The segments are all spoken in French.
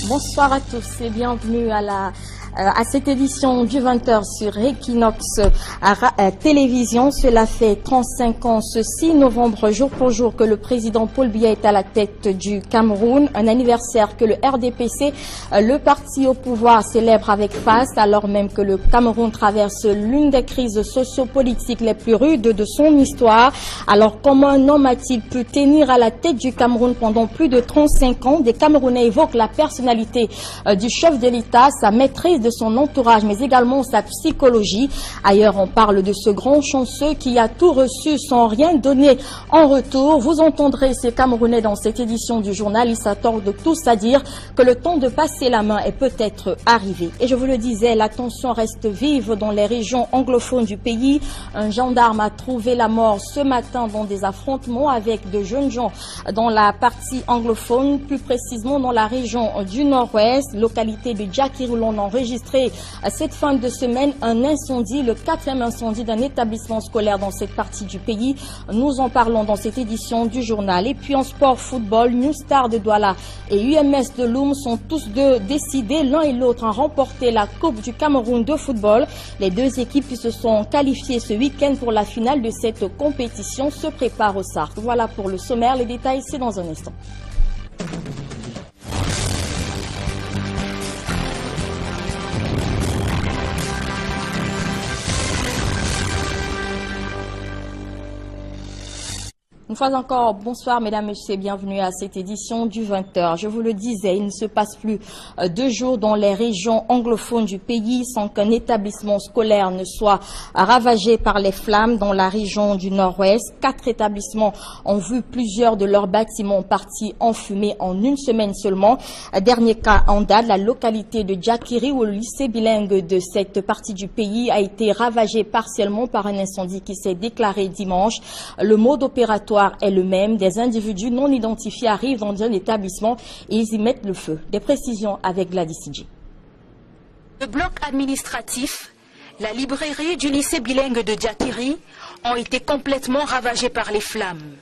Bonsoir à tous et bienvenue à cette édition du 20h sur Equinox Télévision. Cela fait 35 ans, ce 6 novembre, jour pour jour, que le président Paul Biya est à la tête du Cameroun. Un anniversaire que le RDPC, le parti au pouvoir, célèbre avec face, alors même que le Cameroun traverse l'une des crises sociopolitiques les plus rudes de son histoire. Alors comment un homme a-t-il pu tenir à la tête du Cameroun pendant plus de 35 ans? Des Camerounais évoquent la personnalité du chef de l'État, sa maîtrise de son entourage, mais également sa psychologie. Ailleurs, on parle de ce grand chanceux qui a tout reçu sans rien donner en retour. Vous entendrez ces Camerounais dans cette édition du journal. Ils s'attendent tous à dire que le temps de passer la main est peut-être arrivé. Et je vous le disais, la tension reste vive dans les régions anglophones du pays. Un gendarme a trouvé la mort ce matin dans des affrontements avec de jeunes gens dans la partie anglophone, plus précisément dans la région du Nord-Ouest, localité de Djakiri, où l'on enregistre cette fin de semaine un incendie, le 4e incendie d'un établissement scolaire dans cette partie du pays. Nous en parlons dans cette édition du journal. Et puis en sport football, New Star de Douala et UMS de Loum sont tous deux décidés l'un et l'autre à remporter la Coupe du Cameroun de football. Les deux équipes se sont qualifiées ce week-end pour la finale de cette compétition, se préparent au SARC. Voilà pour le sommaire, les détails c'est dans un instant. Une fois encore, bonsoir mesdames, messieurs, bienvenue à cette édition du 20h. Je vous le disais, il ne se passe plus 2 jours dans les régions anglophones du pays sans qu'un établissement scolaire ne soit ravagé par les flammes dans la région du Nord-Ouest. 4 établissements ont vu plusieurs de leurs bâtiments partis en fumée en une semaine seulement. Dernier cas en date, la localité de Djakiri, où le lycée bilingue de cette partie du pays a été ravagé partiellement par un incendie qui s'est déclaré dimanche. Le mode opératoire est le même. Des individus non identifiés arrivent dans un établissement et ils y mettent le feu. Des précisions avec Gladys Sidji. Le bloc administratif, la librairie du lycée bilingue de Djakiri ont été complètement ravagés par les flammes.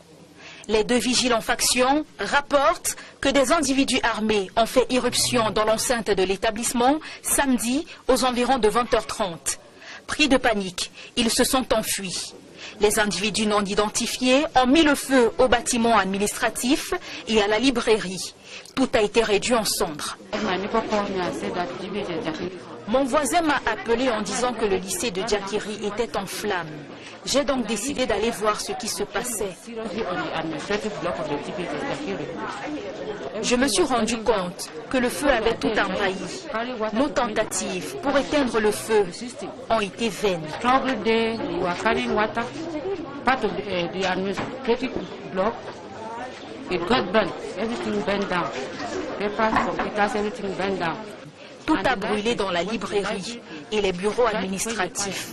Les 2 vigiles en faction rapportent que des individus armés ont fait irruption dans l'enceinte de l'établissement samedi aux environs de 20h30. Pris de panique, ils se sont enfuis. Les individus non identifiés ont mis le feu au bâtiment administratif et à la librairie. Tout a été réduit en cendres. Mon voisin m'a appelé en disant que le lycée de Djakiri était en flammes. J'ai donc décidé d'aller voir ce qui se passait. Je me suis rendu compte que le feu avait tout envahi. Nos tentatives pour éteindre le feu ont été vaines. Tout a brûlé dans la librairie et les bureaux administratifs.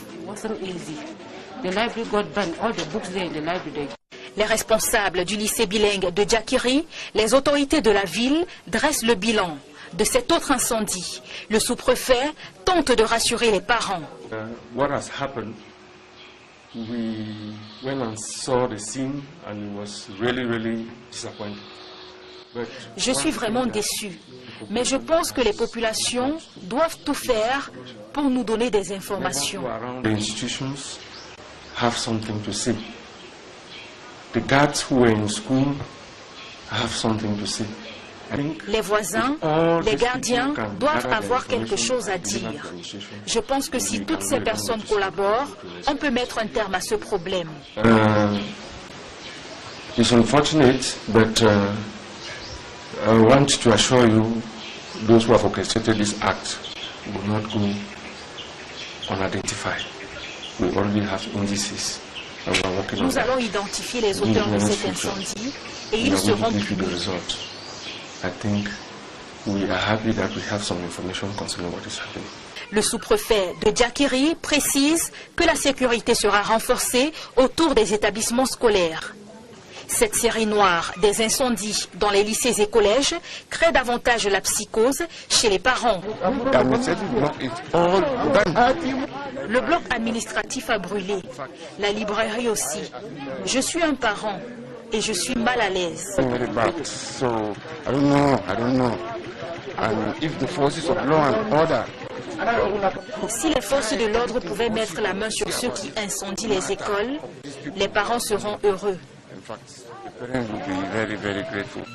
Les responsables du lycée bilingue de Djakiri, les autorités de la ville dressent le bilan de cet autre incendie. Le sous-préfet tente de rassurer les parents. We went and saw the scene and it was really disappointing. Je suis vraiment déçu, mais je pense que les populations doivent tout faire pour nous donner des informations. The institutions have something to say. The guards who were in school have something to say. Les voisins, les gardiens doivent avoir quelque chose à dire. Je pense que si toutes ces personnes collaborent, on peut mettre un terme à ce problème. It's unfortunate, but I want to assure you, those who have orchestrated this act will not go unidentified. We already have indices. Nous allons identifier les auteurs de cet incendie et ils seront punis. I think we are happy that we have some information concerning what is happening. Le sous-préfet de Djakiri précise que la sécurité sera renforcée autour des établissements scolaires. Cette série noire des incendies dans les lycées et collèges crée davantage la psychose chez les parents. Le bloc administratif a brûlé, la librairie aussi. Je suis un parent et je suis mal à l'aise. And if the forces of law and order Si les forces de l'ordre pouvaient mettre la main sur ceux qui incendient les écoles, les parents seront heureux.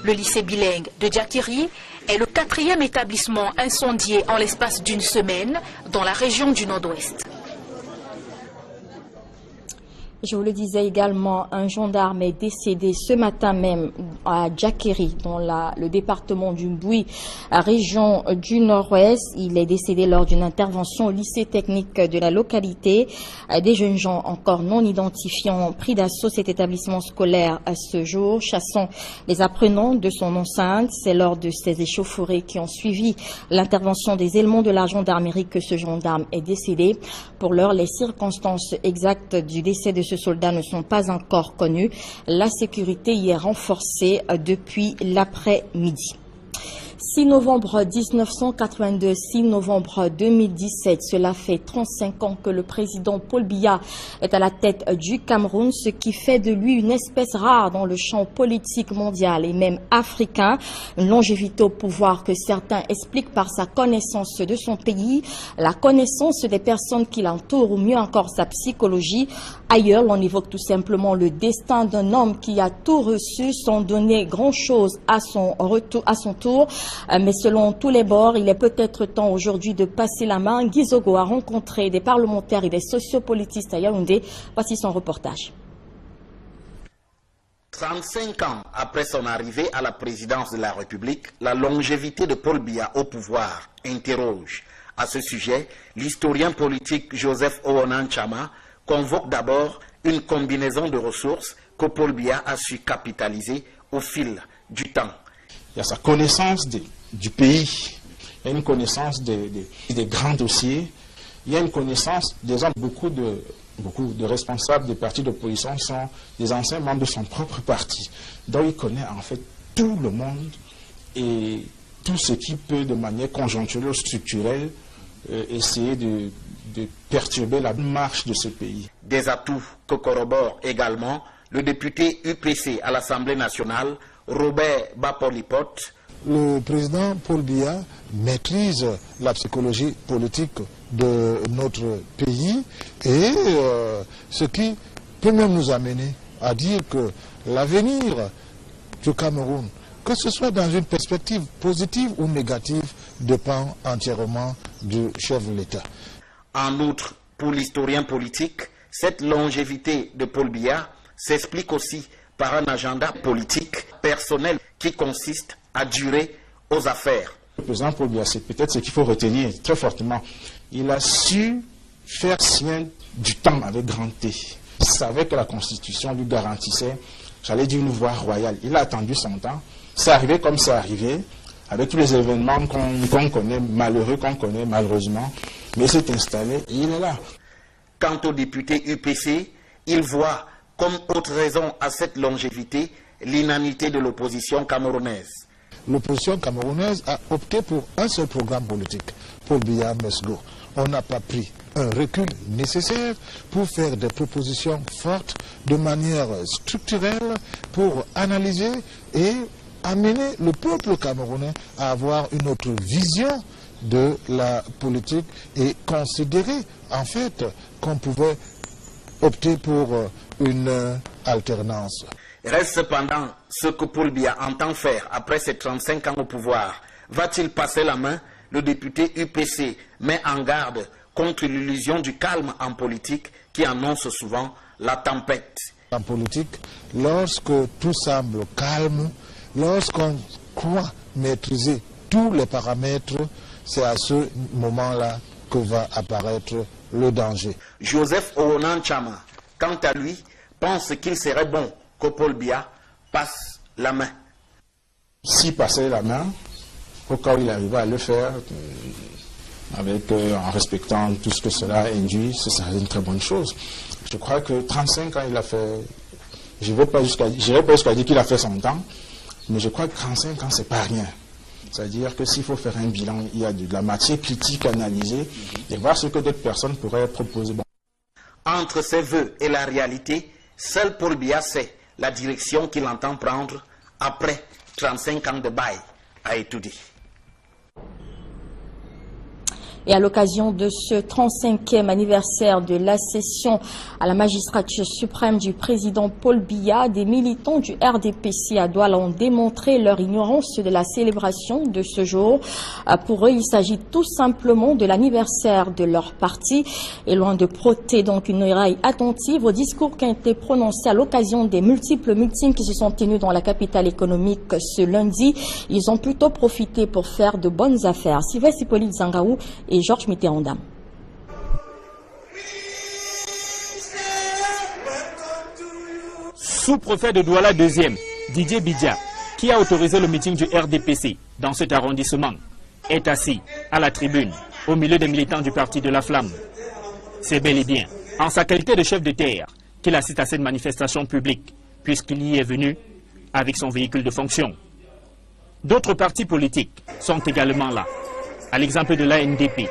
Le lycée bilingue de Diakiri est le 4e établissement incendié en l'espace d'une semaine dans la région du Nord-Ouest. Je vous le disais également, un gendarme est décédé ce matin même à Diakiri, dans le département du Mboui, région du Nord-Ouest. Il est décédé lors d'une intervention au lycée technique de la localité. Des jeunes gens encore non identifiés ont pris d'assaut cet établissement scolaire à ce jour, chassant les apprenants de son enceinte. C'est lors de ces échauffourées qui ont suivi l'intervention des éléments de la gendarmerie que ce gendarme est décédé. Pour l'heure, les circonstances exactes du décès de ce soldat ne sont pas encore connues. La sécurité y est renforcée depuis l'après-midi. 6 novembre 1982, 6 novembre 2017, cela fait 35 ans que le président Paul Biya est à la tête du Cameroun, ce qui fait de lui une espèce rare dans le champ politique mondial et même africain. Une longévité au pouvoir que certains expliquent par sa connaissance de son pays, la connaissance des personnes qui l'entourent ou mieux encore sa psychologie. Ailleurs, l'on évoque tout simplement le destin d'un homme qui a tout reçu sans donner grand-chose à son tour. Mais selon tous les bords, il est peut-être temps aujourd'hui de passer la main. Guy Zogo a rencontré des parlementaires et des sociopolitistes à Yaoundé. Voici son reportage. 35 ans après son arrivée à la présidence de la République, la longévité de Paul Biya au pouvoir interroge. À ce sujet, l'historien politique Joseph Oonan Chama convoque d'abord une combinaison de ressources que Paul Biya a su capitaliser au fil du temps. Il y a sa connaissance du pays, il y a une connaissance des grands dossiers, il y a une connaissance des hommes, beaucoup de responsables des partis d'opposition sont des anciens membres de son propre parti. Donc il connaît en fait tout le monde et tout ce qui peut de manière conjoncturelle ou structurelle essayer de perturber la marche de ce pays. Des atouts que corrobore également le député UPC à l'Assemblée nationale, Robert Bapolipot. Le président Paul Biya maîtrise la psychologie politique de notre pays et ce qui peut même nous amener à dire que l'avenir du Cameroun, que ce soit dans une perspective positive ou négative, dépend entièrement du chef de l'État. En outre, pour l'historien politique, cette longévité de Paul Biya s'explique aussi par un agenda politique personnel qui consiste à durer aux affaires. Le président Paul Biya, c'est peut-être ce qu'il faut retenir très fortement. Il a su faire sien du temps avec grand T. Il savait que la Constitution lui garantissait, j'allais dire, une voie royale. Il a attendu son temps. C'est arrivé comme c'est arrivé, avec tous les événements qu'on connaît, malheureux qu'on connaît malheureusement. Mais il s'est installé et il est là. Quant au député UPC, il voit comme autre raison à cette longévité l'inanité de l'opposition camerounaise. L'opposition camerounaise a opté pour un seul programme politique, Paul Biya Mesgo. On n'a pas pris un recul nécessaire pour faire des propositions fortes de manière structurelle pour analyser et amener le peuple camerounais à avoir une autre vision de la politique et considérer en fait qu'on pouvait opter pour une alternance. Reste cependant ce que Paul Biya entend faire après ses 35 ans au pouvoir. Va-t-il passer la main? Le député UPC met en garde contre l'illusion du calme en politique qui annonce souvent la tempête. En politique, lorsque tout semble calme, lorsqu'on croit maîtriser tous les paramètres, c'est à ce moment-là que va apparaître le danger. Joseph Oonan Chama, quant à lui, pense qu'il serait bon que Paul Biya passe la main. S'il passait la main, au cas où il arrivait à le faire, en respectant tout ce que cela induit, ce serait une très bonne chose. Je crois que 35 ans, il a fait, je n'irai pas jusqu'à dire qu'il a fait son temps, mais je crois que 35 ans, c'est pas rien. C'est-à-dire que s'il faut faire un bilan, il y a de la matière critique à analyser et voir ce que d'autres personnes pourraient proposer. Bon. Entre ses vœux et la réalité, seul Paul Biya sait la direction qu'il entend prendre après 35 ans de bail, a étudié. Et à l'occasion de ce 35e anniversaire de l'accession à la magistrature suprême du président Paul Biya, des militants du RDPC à Douala ont démontré leur ignorance de la célébration de ce jour. Pour eux, il s'agit tout simplement de l'anniversaire de leur parti. Et loin de prêter donc une oreille attentive aux discours qui ont été prononcés à l'occasion des multiples meetings qui se sont tenus dans la capitale économique ce lundi, ils ont plutôt profité pour faire de bonnes affaires. Sylvestre Hippolyte Zangaou et Georges Mitterrand. Sous-préfet de Douala 2e, Didier Bidja, qui a autorisé le meeting du RDPC dans cet arrondissement, est assis à la tribune, au milieu des militants du parti de la Flamme. C'est bel et bien en sa qualité de chef de terre qu'il assiste à cette manifestation publique, puisqu'il y est venu avec son véhicule de fonction. D'autres partis politiques sont également là, à l'exemple de l'ANDP.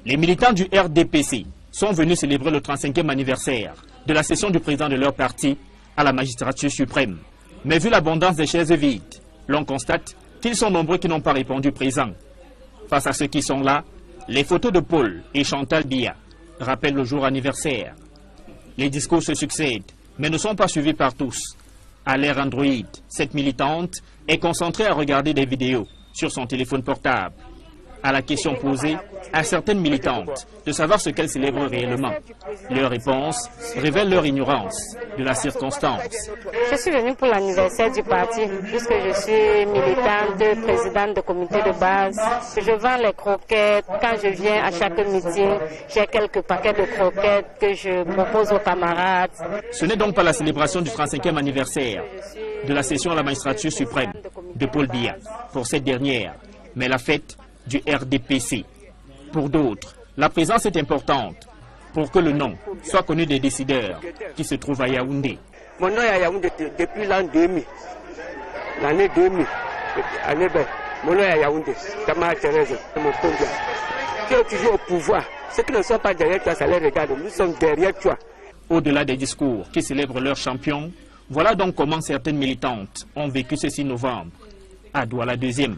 Les militants du RDPC sont venus célébrer le 35e anniversaire de la session du président de leur parti à la magistrature suprême. Mais vu l'abondance des chaises vides, l'on constate qu'ils sont nombreux qui n'ont pas répondu présent. Face à ceux qui sont là, les photos de Paul et Chantal Biya rappellent le jour anniversaire. Les discours se succèdent, mais ne sont pas suivis par tous. À l'ère Android, cette militante est concentrée à regarder des vidéos sur son téléphone portable. À la question posée à certaines militantes de savoir ce qu'elles célèbrent réellement, leur réponse révèle leur ignorance de la circonstance. Je suis venue pour l'anniversaire du parti, puisque je suis militante, présidente de comité de base. Je vends les croquettes. Quand je viens à chaque meeting, j'ai quelques paquets de croquettes que je propose aux camarades. Ce n'est donc pas la célébration du 35e anniversaire de la session à la magistrature suprême de Paul Biya pour cette dernière, mais la fête du RDPC. Pour d'autres, la présence est importante pour que le nom soit connu des décideurs qui se trouvent à Yaoundé. Mon nom est à Yaoundé depuis l'an 2000. L'année 2000. Mon nom est à Yaoundé. Tamara Thérèse, mon conjoint. Qui est toujours au pouvoir. Ceux qui ne sont pas derrière toi, ça les regarde. Nous sommes derrière toi. Au-delà des discours qui célèbrent leur champion, voilà donc comment certaines militantes ont vécu ce 6 novembre à Douala 2e.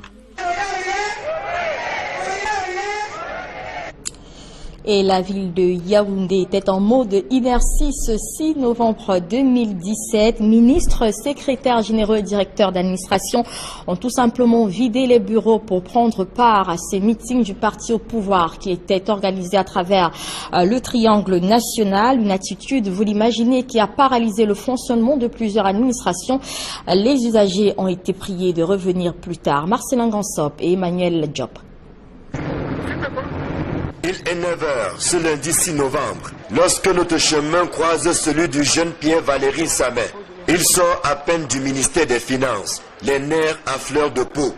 Et la ville de Yaoundé était en mode inertie ce 6 novembre 2017. Ministres, secrétaires généraux et directeurs d'administration ont tout simplement vidé les bureaux pour prendre part à ces meetings du parti au pouvoir qui étaient organisés à travers le triangle national. Une attitude, vous l'imaginez, qui a paralysé le fonctionnement de plusieurs administrations. Les usagers ont été priés de revenir plus tard. Marcelin Gansop et Emmanuel Diop. Il est 9h ce lundi 6 novembre, lorsque notre chemin croise celui du jeune Pierre Valéry Samet. Il sort à peine du ministère des Finances, les nerfs à fleur de peau.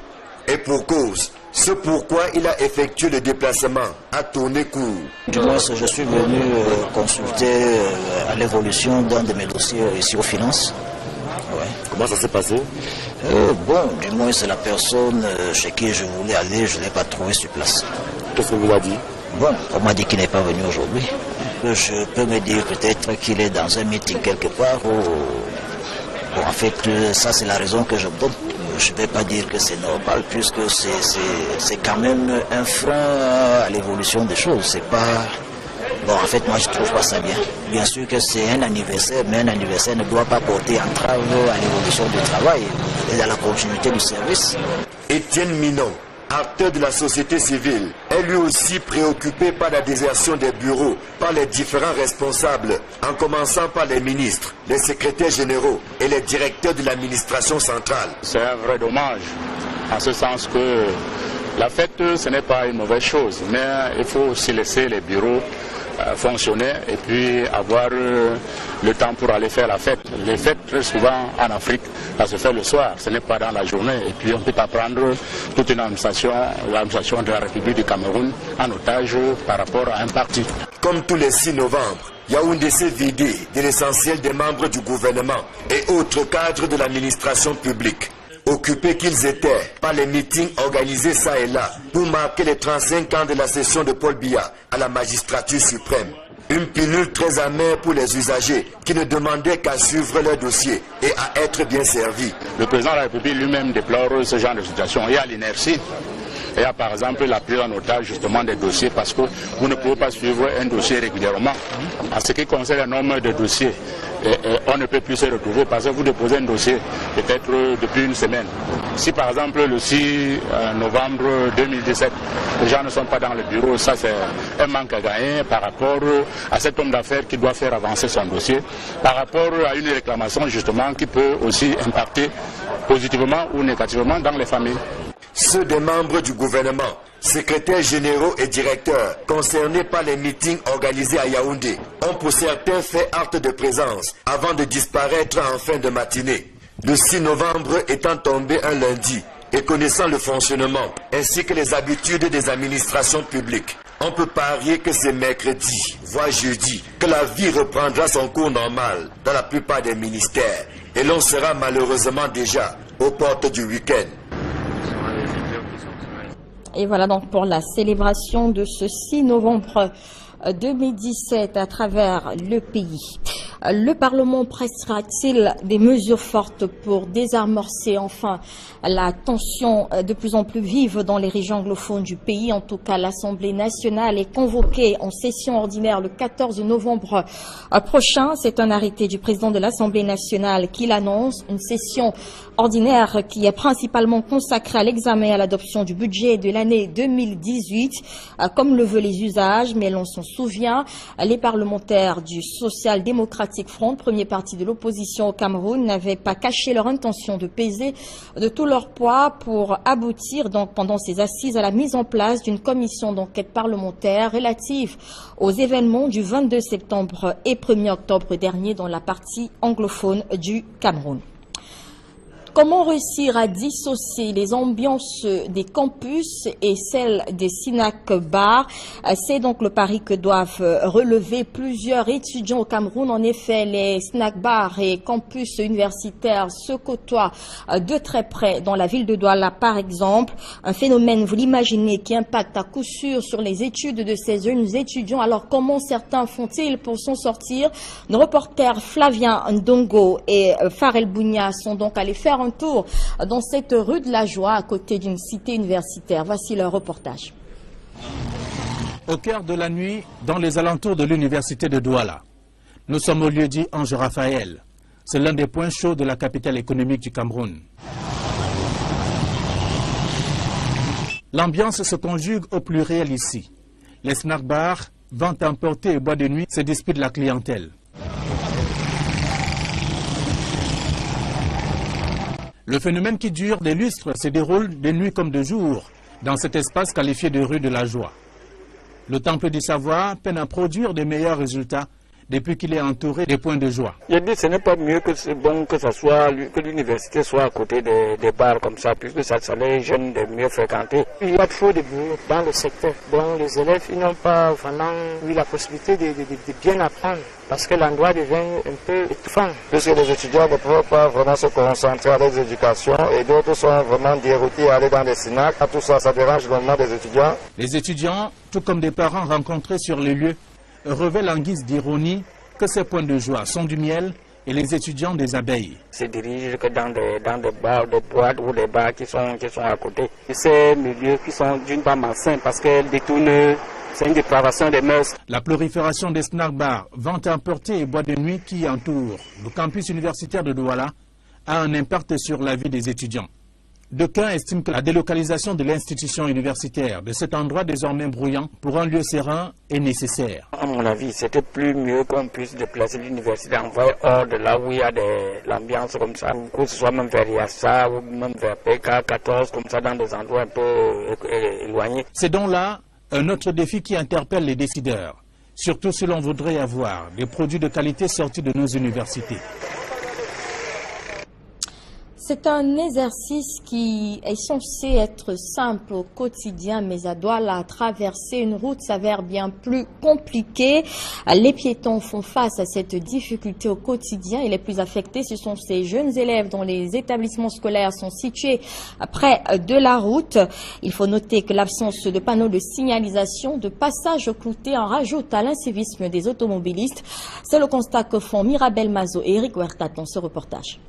Et pour cause, c'est pourquoi il a effectué le déplacement à tourner court. Du moins, je suis venu consulter à l'évolution d'un de mes dossiers ici aux finances. Ouais. Comment ça s'est passé? Du moins, c'est la personne chez qui je voulais aller, je ne l'ai pas trouvé sur place. Qu'est-ce qu'on vous a dit? Bon, on m'a dit qu'il n'est pas venu aujourd'hui. Je peux me dire peut-être qu'il est dans un meeting quelque part ou... Bon, en fait, ça c'est la raison que je me donne. Je ne vais pas dire que c'est normal puisque c'est quand même un frein à l'évolution des choses. C'est pas... Bon, en fait, moi je ne trouve pas ça bien. Bien sûr que c'est un anniversaire, mais un anniversaire ne doit pas porter entrave à l'évolution du travail et à la continuité du service. Étienne Minon, acteur de la société civile, est lui aussi préoccupé par la désertion des bureaux par les différents responsables, en commençant par les ministres, les secrétaires généraux et les directeurs de l'administration centrale. C'est un vrai dommage, en ce sens que la fête, ce n'est pas une mauvaise chose, mais il faut aussi laisser les bureaux fonctionner et puis avoir le temps pour aller faire la fête. Les fêtes, très souvent en Afrique, ça se fait le soir, ce n'est pas dans la journée. Et puis on ne peut pas prendre toute une administration, l'administration de la République du Cameroun, en otage par rapport à un parti. Comme tous les 6 novembre, Yaoundé s'est vidé de l'essentiel des membres du gouvernement et autres cadres de l'administration publique. Occupés qu'ils étaient par les meetings organisés ça et là pour marquer les 35 ans de la session de Paul Biya à la magistrature suprême. Une pilule très amère pour les usagers qui ne demandaient qu'à suivre leur dossier et à être bien servis. Le président de la République lui-même déplore ce genre de situation. Il y a l'inertie. Il y a par exemple la prise en otage justement des dossiers parce que vous ne pouvez pas suivre un dossier régulièrement. En ce qui concerne le nombre de dossiers, on ne peut plus se retrouver parce que vous déposez un dossier peut-être depuis une semaine. Si par exemple le 6 novembre 2017, les gens ne sont pas dans le bureau, ça c'est un manque à gagner par rapport à cet homme d'affaires qui doit faire avancer son dossier, par rapport à une réclamation justement qui peut aussi impacter positivement ou négativement dans les familles. Ceux des membres du gouvernement, secrétaires généraux et directeurs concernés par les meetings organisés à Yaoundé ont pour certains fait acte de présence avant de disparaître en fin de matinée. Le 6 novembre étant tombé un lundi et connaissant le fonctionnement ainsi que les habitudes des administrations publiques, on peut parier que c'est mercredi, voire jeudi, que la vie reprendra son cours normal dans la plupart des ministères et l'on sera malheureusement déjà aux portes du week-end. Et voilà donc pour la célébration de ce 6 novembre 2017 à travers le pays. Le Parlement pressera-t-il des mesures fortes pour désamorcer enfin la tension de plus en plus vive dans les régions anglophones du pays? En tout cas, l'Assemblée nationale est convoquée en session ordinaire le 14 novembre prochain. C'est un arrêté du président de l'Assemblée nationale qui l'annonce. Une session ordinaire qui est principalement consacrée à l'examen et à l'adoption du budget de l'année 2018, comme le veulent les usages. Mais l'on s'en souvient, les parlementaires du Social-Démocratique Front, premier parti de l'opposition au Cameroun, n'avaient pas caché leur intention de peser de tout leur poids pour aboutir donc pendant ces assises à la mise en place d'une commission d'enquête parlementaire relative aux événements du 22 septembre et 1er octobre dernier dans la partie anglophone du Cameroun. Comment réussir à dissocier les ambiances des campus et celles des snack-bars? C'est donc le pari que doivent relever plusieurs étudiants au Cameroun. En effet, les snack-bars et campus universitaires se côtoient de très près dans la ville de Douala, par exemple. Un phénomène, vous l'imaginez, qui impacte à coup sûr sur les études de ces jeunes étudiants. Alors, comment certains font-ils pour s'en sortir? Nos reporters Flavien Ndongo et Farel Bounia sont donc allés faire un tour dans cette rue de la Joie à côté d'une cité universitaire. Voici leur reportage. Au cœur de la nuit, dans les alentours de l'université de Douala, nous sommes au lieu-dit Ange Raphaël. C'est l'un des points chauds de la capitale économique du Cameroun. L'ambiance se conjugue au pluriel ici. Les snack-bars, ventes emportées et bois de nuit se disputent la clientèle. Le phénomène qui dure des lustres se déroule de nuit comme de jour dans cet espace qualifié de rue de la Joie. Le temple du savoir peine à produire de meilleurs résultats depuis qu'il est entouré des points de joie. Je dis que ce n'est pas mieux que c'est bon que l'université soit à côté des bars comme ça, puisque ça les jeunes de mieux fréquenter. Il y a trop de boulot dans le secteur. Bon, les élèves ils n'ont pas vraiment eu la possibilité de bien apprendre, parce que l'endroit devient un peu étouffant. Puisque les étudiants ne peuvent pas vraiment se concentrer à leurs éducations et d'autres sont vraiment déroutés à aller dans des snacks. Tout ça, ça dérange vraiment des étudiants. Les étudiants, tout comme des parents rencontrés sur les lieux, révèlent en guise d'ironie que ces points de joie sont du miel et les étudiants des abeilles. Ils se dirigent que dans des bars, des boîtes ou des bars qui sont à côté. Ces milieux qui sont d'une part malsains parce qu'elles détournent. C'est une dépravation des mœurs. La prolifération des snack-bars, ventes emportées et bois de nuit qui entourent le campus universitaire de Douala a un impact sur la vie des étudiants. D'aucuns estiment que la délocalisation de l'institution universitaire de cet endroit désormais bruyant pour un lieu serein est nécessaire. À mon avis, c'était plus mieux qu'on puisse déplacer l'université envoyer hors de là où il y a l'ambiance comme ça, que ce soit même vers Yassa ou même vers PK14, comme ça dans des endroits un peu éloignés. C'est donc là un autre défi qui interpelle les décideurs, surtout si l'on voudrait avoir des produits de qualité sortis de nos universités. C'est un exercice qui est censé être simple au quotidien, mais à Douala, traverser une route s'avère bien plus compliqué. Les piétons font face à cette difficulté au quotidien et les plus affectés, ce sont ces jeunes élèves dont les établissements scolaires sont situés près de la route. Il faut noter que l'absence de panneaux de signalisation de passage clouté en rajoute à l'incivisme des automobilistes. C'est le constat que font Mirabel Mazo et Eric Huerta dans ce reportage.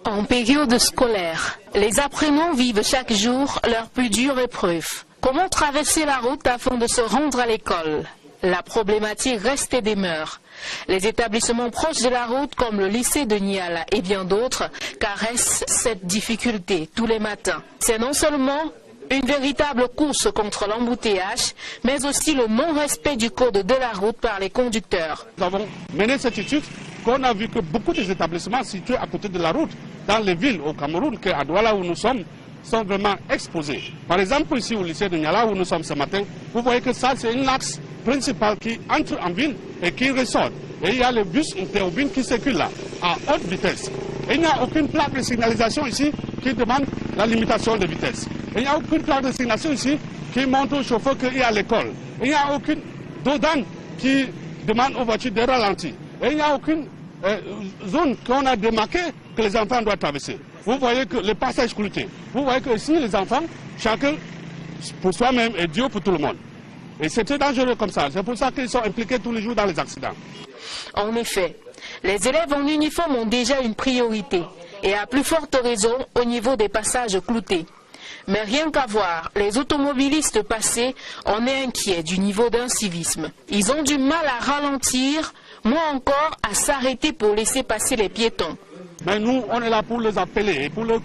En période scolaire, les apprenants vivent chaque jour leur plus dure épreuve. Comment traverser la route afin de se rendre à l'école? La problématique reste et demeure. Les établissements proches de la route comme le lycée de Niala et bien d'autres caressent cette difficulté tous les matins. C'est non seulement une véritable course contre l'embouteillage, mais aussi le non-respect du code de la route par les conducteurs. Nous avons mené cette étude qu'on a vu que beaucoup des établissements situés à côté de la route, dans les villes au Cameroun, qu'à Douala où nous sommes, sont vraiment exposés. Par exemple, ici au lycée de Niala où nous sommes ce matin, vous voyez que ça c'est un axe principal qui entre en ville et qui ressort. Et il y a le bus interurbain qui circule là, à haute vitesse. Et il n'y a aucune plaque de signalisation ici qui demande la limitation de vitesse. Et il n'y a aucune plaque de signalisation ici qui montre au chauffeur qu'il est à l'école. Et il n'y a aucune dodane qui demande aux voitures de ralentir. Et il n'y a aucune zone qu'on a démarquée que les enfants doivent traverser. Vous voyez que le passage clouté. Vous voyez que ici les enfants, chacun pour soi-même et Dieu pour tout le monde. Et c'est très dangereux comme ça. C'est pour ça qu'ils sont impliqués tous les jours dans les accidents. En effet, les élèves en uniforme ont déjà une priorité. Et à plus forte raison au niveau des passages cloutés. Mais rien qu'à voir les automobilistes passer, on est inquiet du niveau d'incivisme. Ils ont du mal à ralentir, moins encore à s'arrêter pour laisser passer les piétons. Mais nous, on est là pour les appeler et pour leur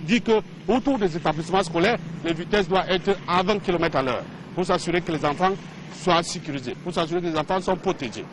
dire qu'autour des établissements scolaires, les vitesses doivent être à 20 km/h pour s'assurer que les enfants soient sécurisés, pour s'assurer que les enfants sont protégés.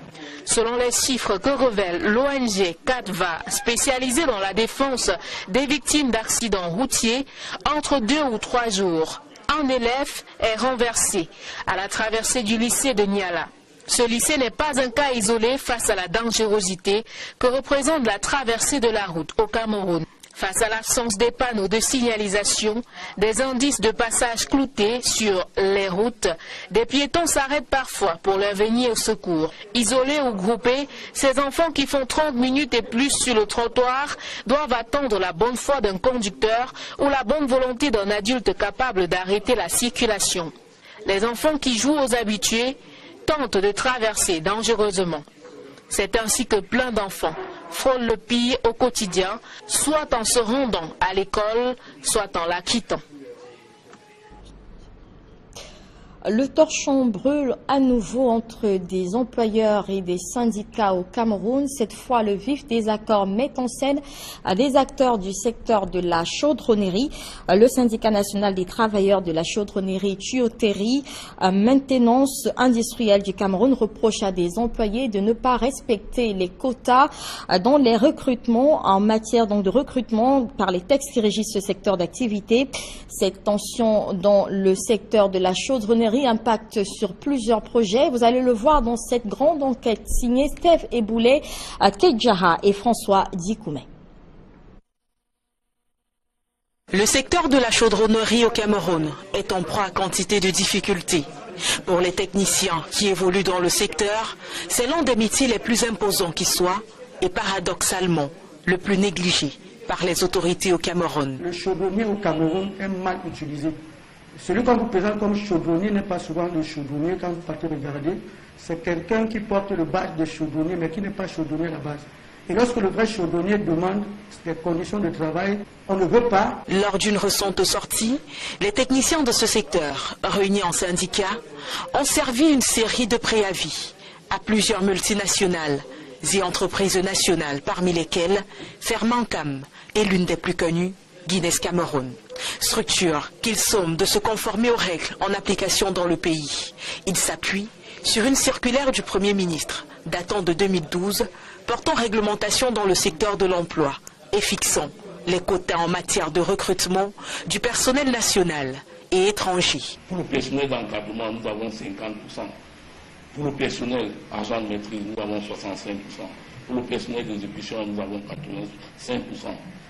Selon les chiffres que révèle l'ONG CADVA, spécialisée dans la défense des victimes d'accidents routiers, entre 2 ou 3 jours, un élève est renversé à la traversée du lycée de Niala. Ce lycée n'est pas un cas isolé face à la dangerosité que représente la traversée de la route au Cameroun. Face à l'absence des panneaux de signalisation, des indices de passage cloutés sur les routes, des piétons s'arrêtent parfois pour leur venir au secours. Isolés ou groupés, ces enfants qui font 30 minutes et plus sur le trottoir doivent attendre la bonne foi d'un conducteur ou la bonne volonté d'un adulte capable d'arrêter la circulation. Les enfants qui jouent aux habitués tentent de traverser dangereusement. C'est ainsi que plein d'enfants frôlent le pire au quotidien, soit en se rendant à l'école, soit en la quittant. Le torchon brûle à nouveau entre des employeurs et des syndicats au Cameroun. Cette fois, le vif désaccord met en scène des acteurs du secteur de la chaudronnerie. Le syndicat national des travailleurs de la chaudronnerie, tuyauterie, maintenance industrielle du Cameroun reproche à des employés de ne pas respecter les quotas dans les recrutements en matière de recrutement par les textes qui régissent ce secteur d'activité. Cette tension dans le secteur de la chaudronnerie impact sur plusieurs projets. Vous allez le voir dans cette grande enquête signée Steph Eboulé, Kedjaha et François Dikoumé. Le secteur de la chaudronnerie au Cameroun est en proie à quantité de difficultés. Pour les techniciens qui évoluent dans le secteur, c'est l'un des métiers les plus imposants qui soit et paradoxalement le plus négligé par les autorités au Cameroun. Le chaudronnier au Cameroun est mal utilisé. Celui qu'on vous présente comme chaudronnier n'est pas souvent le chaudronnier. Quand vous partez regarder, c'est quelqu'un qui porte le badge de chaudronnier mais qui n'est pas chaudronnier à la base. Et lorsque le vrai chaudronnier demande des conditions de travail, on ne veut pas. Lors d'une récente sortie, les techniciens de ce secteur, réunis en syndicat, ont servi une série de préavis à plusieurs multinationales et entreprises nationales, parmi lesquelles Fermancam est l'une des plus connues, Guinness Cameroun. Structure qu'ils somment de se conformer aux règles en application dans le pays. Ils s'appuient sur une circulaire du Premier ministre datant de 2012 portant réglementation dans le secteur de l'emploi et fixant les quotas en matière de recrutement du personnel national et étranger. Pour le personnel d'encadrement, nous avons 50%. Pour le personnel agent de maîtrise, nous avons 65%. Pour le personnel d'exécution, nous avons 85%.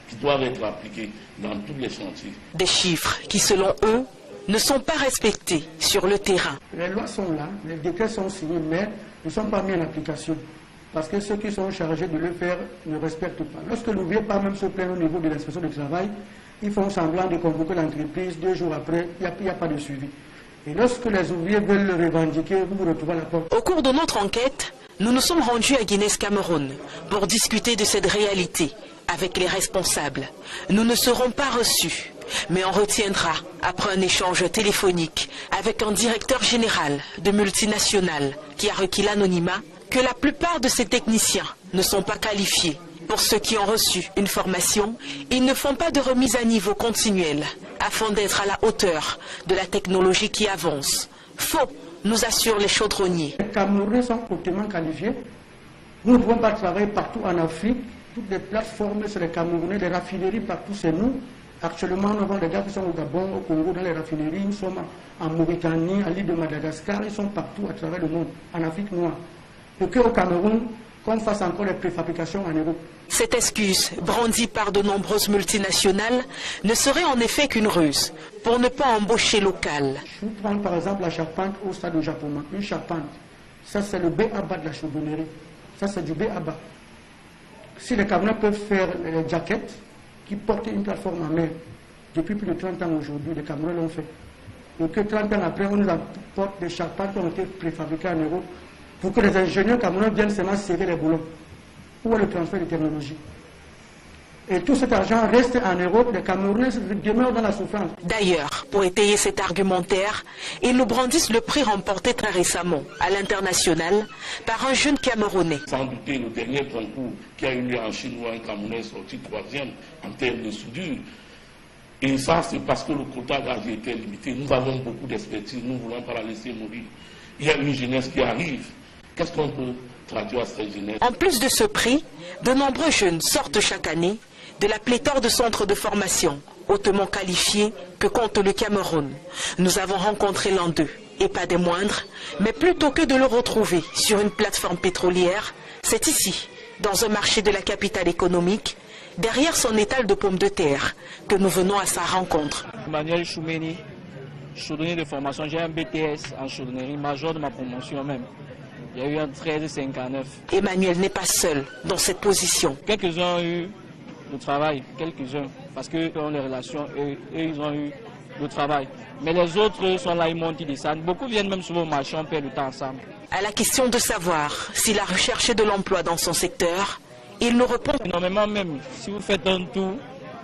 Qui doivent être appliqués dans tous les chantiers. Des chiffres qui, selon eux, ne sont pas respectés sur le terrain. Les lois sont là, les décrets sont signés, mais ne sont pas mis en application. Parce que ceux qui sont chargés de le faire ne respectent pas. Lorsque l'ouvrier part même se plaindre au niveau de l'inspection du travail, ils font semblant de convoquer l'entreprise, 2 jours après, il n'y a pas de suivi. Et lorsque les ouvriers veulent le revendiquer, vous vous retrouvez à la porte. Au cours de notre enquête, nous nous sommes rendus à Guinness Cameroun pour discuter de cette réalité avec les responsables. Nous ne serons pas reçus, mais on retiendra, après un échange téléphonique avec un directeur général de multinationales qui a requis l'anonymat, que la plupart de ces techniciens ne sont pas qualifiés. Pour ceux qui ont reçu une formation, ils ne font pas de remise à niveau continuelle afin d'être à la hauteur de la technologie qui avance. Faux, nous assurent les chaudronniers. Les Camerounais sont hautement qualifiés. Nous ne pouvons pas travailler partout en Afrique. Toutes les plateformes, c'est les Camerounais, les raffineries partout, c'est nous. Actuellement, nous avons des gars qui sont au Gabon, au Congo, dans les raffineries. Ils sont en Mauritanie, à l'île de Madagascar. Ils sont partout à travers le monde, en Afrique noire. Et qu'au Cameroun, qu'on fasse encore les préfabrications en Europe. Cette excuse, brandie par de nombreuses multinationales, ne serait en effet qu'une ruse pour ne pas embaucher local. Je vous prends par exemple la charpente au stade de Japon. Une charpente, ça c'est le B.A.B.A. de la chaudronnerie. Ça c'est du B.A.B.A. Si les Camerounais peuvent faire les jaquettes qui portent une plateforme en mer, depuis plus de 30 ans aujourd'hui, les Camerounais l'ont fait. Et que 30 ans après, on nous apporte des charpentes qui ont été préfabriquées en Europe pour que les ingénieurs camerounais viennent seulement serrer les boulons. Où est le transfert de technologie? Et tout cet argent reste en Europe, les Camerounais demeurent dans la souffrance. D'ailleurs, pour étayer cet argumentaire, ils nous brandissent le prix remporté très récemment à l'international par un jeune Camerounais. Sans douter, le dernier concours qui a eu lieu en Chine où un Camerounais sorti 3e en termes de soudure. Et ça, c'est parce que le quota d'âge était limité. Nous avons beaucoup d'expertise, nous ne voulons pas la laisser mourir. Il y a une jeunesse qui arrive. Qu'est-ce qu'on peut traduire à cette jeunesse? En plus de ce prix, de nombreux jeunes sortent chaque année de la pléthore de centres de formation hautement qualifiés que compte le Cameroun. Nous avons rencontré l'un d'eux, et pas des moindres, mais plutôt que de le retrouver sur une plateforme pétrolière, c'est ici, dans un marché de la capitale économique, derrière son étal de pommes de terre, que nous venons à sa rencontre. Emmanuel Choumeni, chaudronnier de formation, j'ai un BTS en chaudronnerie, major de ma promotion même. Il y a eu un 13,59. Emmanuel n'est pas seul dans cette position. Quelques-uns ont eu le travail, quelques-uns, parce qu'ils ont les relations, et ils ont eu le travail. Mais les autres sont là, ils montent, ils descendent. Beaucoup viennent même souvent au marché, on perd le temps ensemble. À la question de savoir s'il a recherché de l'emploi dans son secteur, il nous répond. Énormément même. Si vous faites un tour,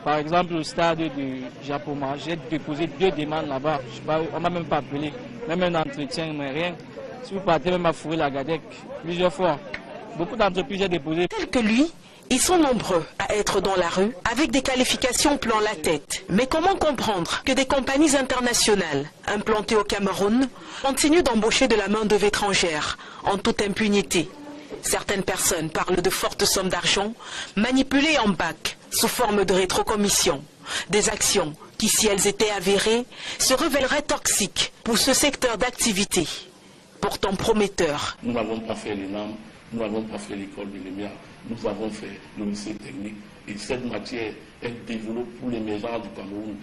par exemple au stade de Japoma, j'ai déposé 2 demandes là-bas. On ne m'a même pas appelé, même un entretien, mais rien. Si vous partez même à Fouré la Gadec, plusieurs fois. Beaucoup d'entreprises j'ai déposé. Tels que lui, ils sont nombreux à être dans la rue avec des qualifications plein la tête. Mais comment comprendre que des compagnies internationales implantées au Cameroun continuent d'embaucher de la main-d'œuvre étrangère en toute impunité? Certaines personnes parlent de fortes sommes d'argent manipulées en bac sous forme de rétrocommission. Des actions qui, si elles étaient avérées, se révéleraient toxiques pour ce secteur d'activité, pourtant prometteur. Nous n'avons pas fait l'ENAM, nous n'avons pas fait l'école de l'EMIA, nous avons fait le lycée technique. Et cette matière, elle développe pour l'émergence du Cameroun.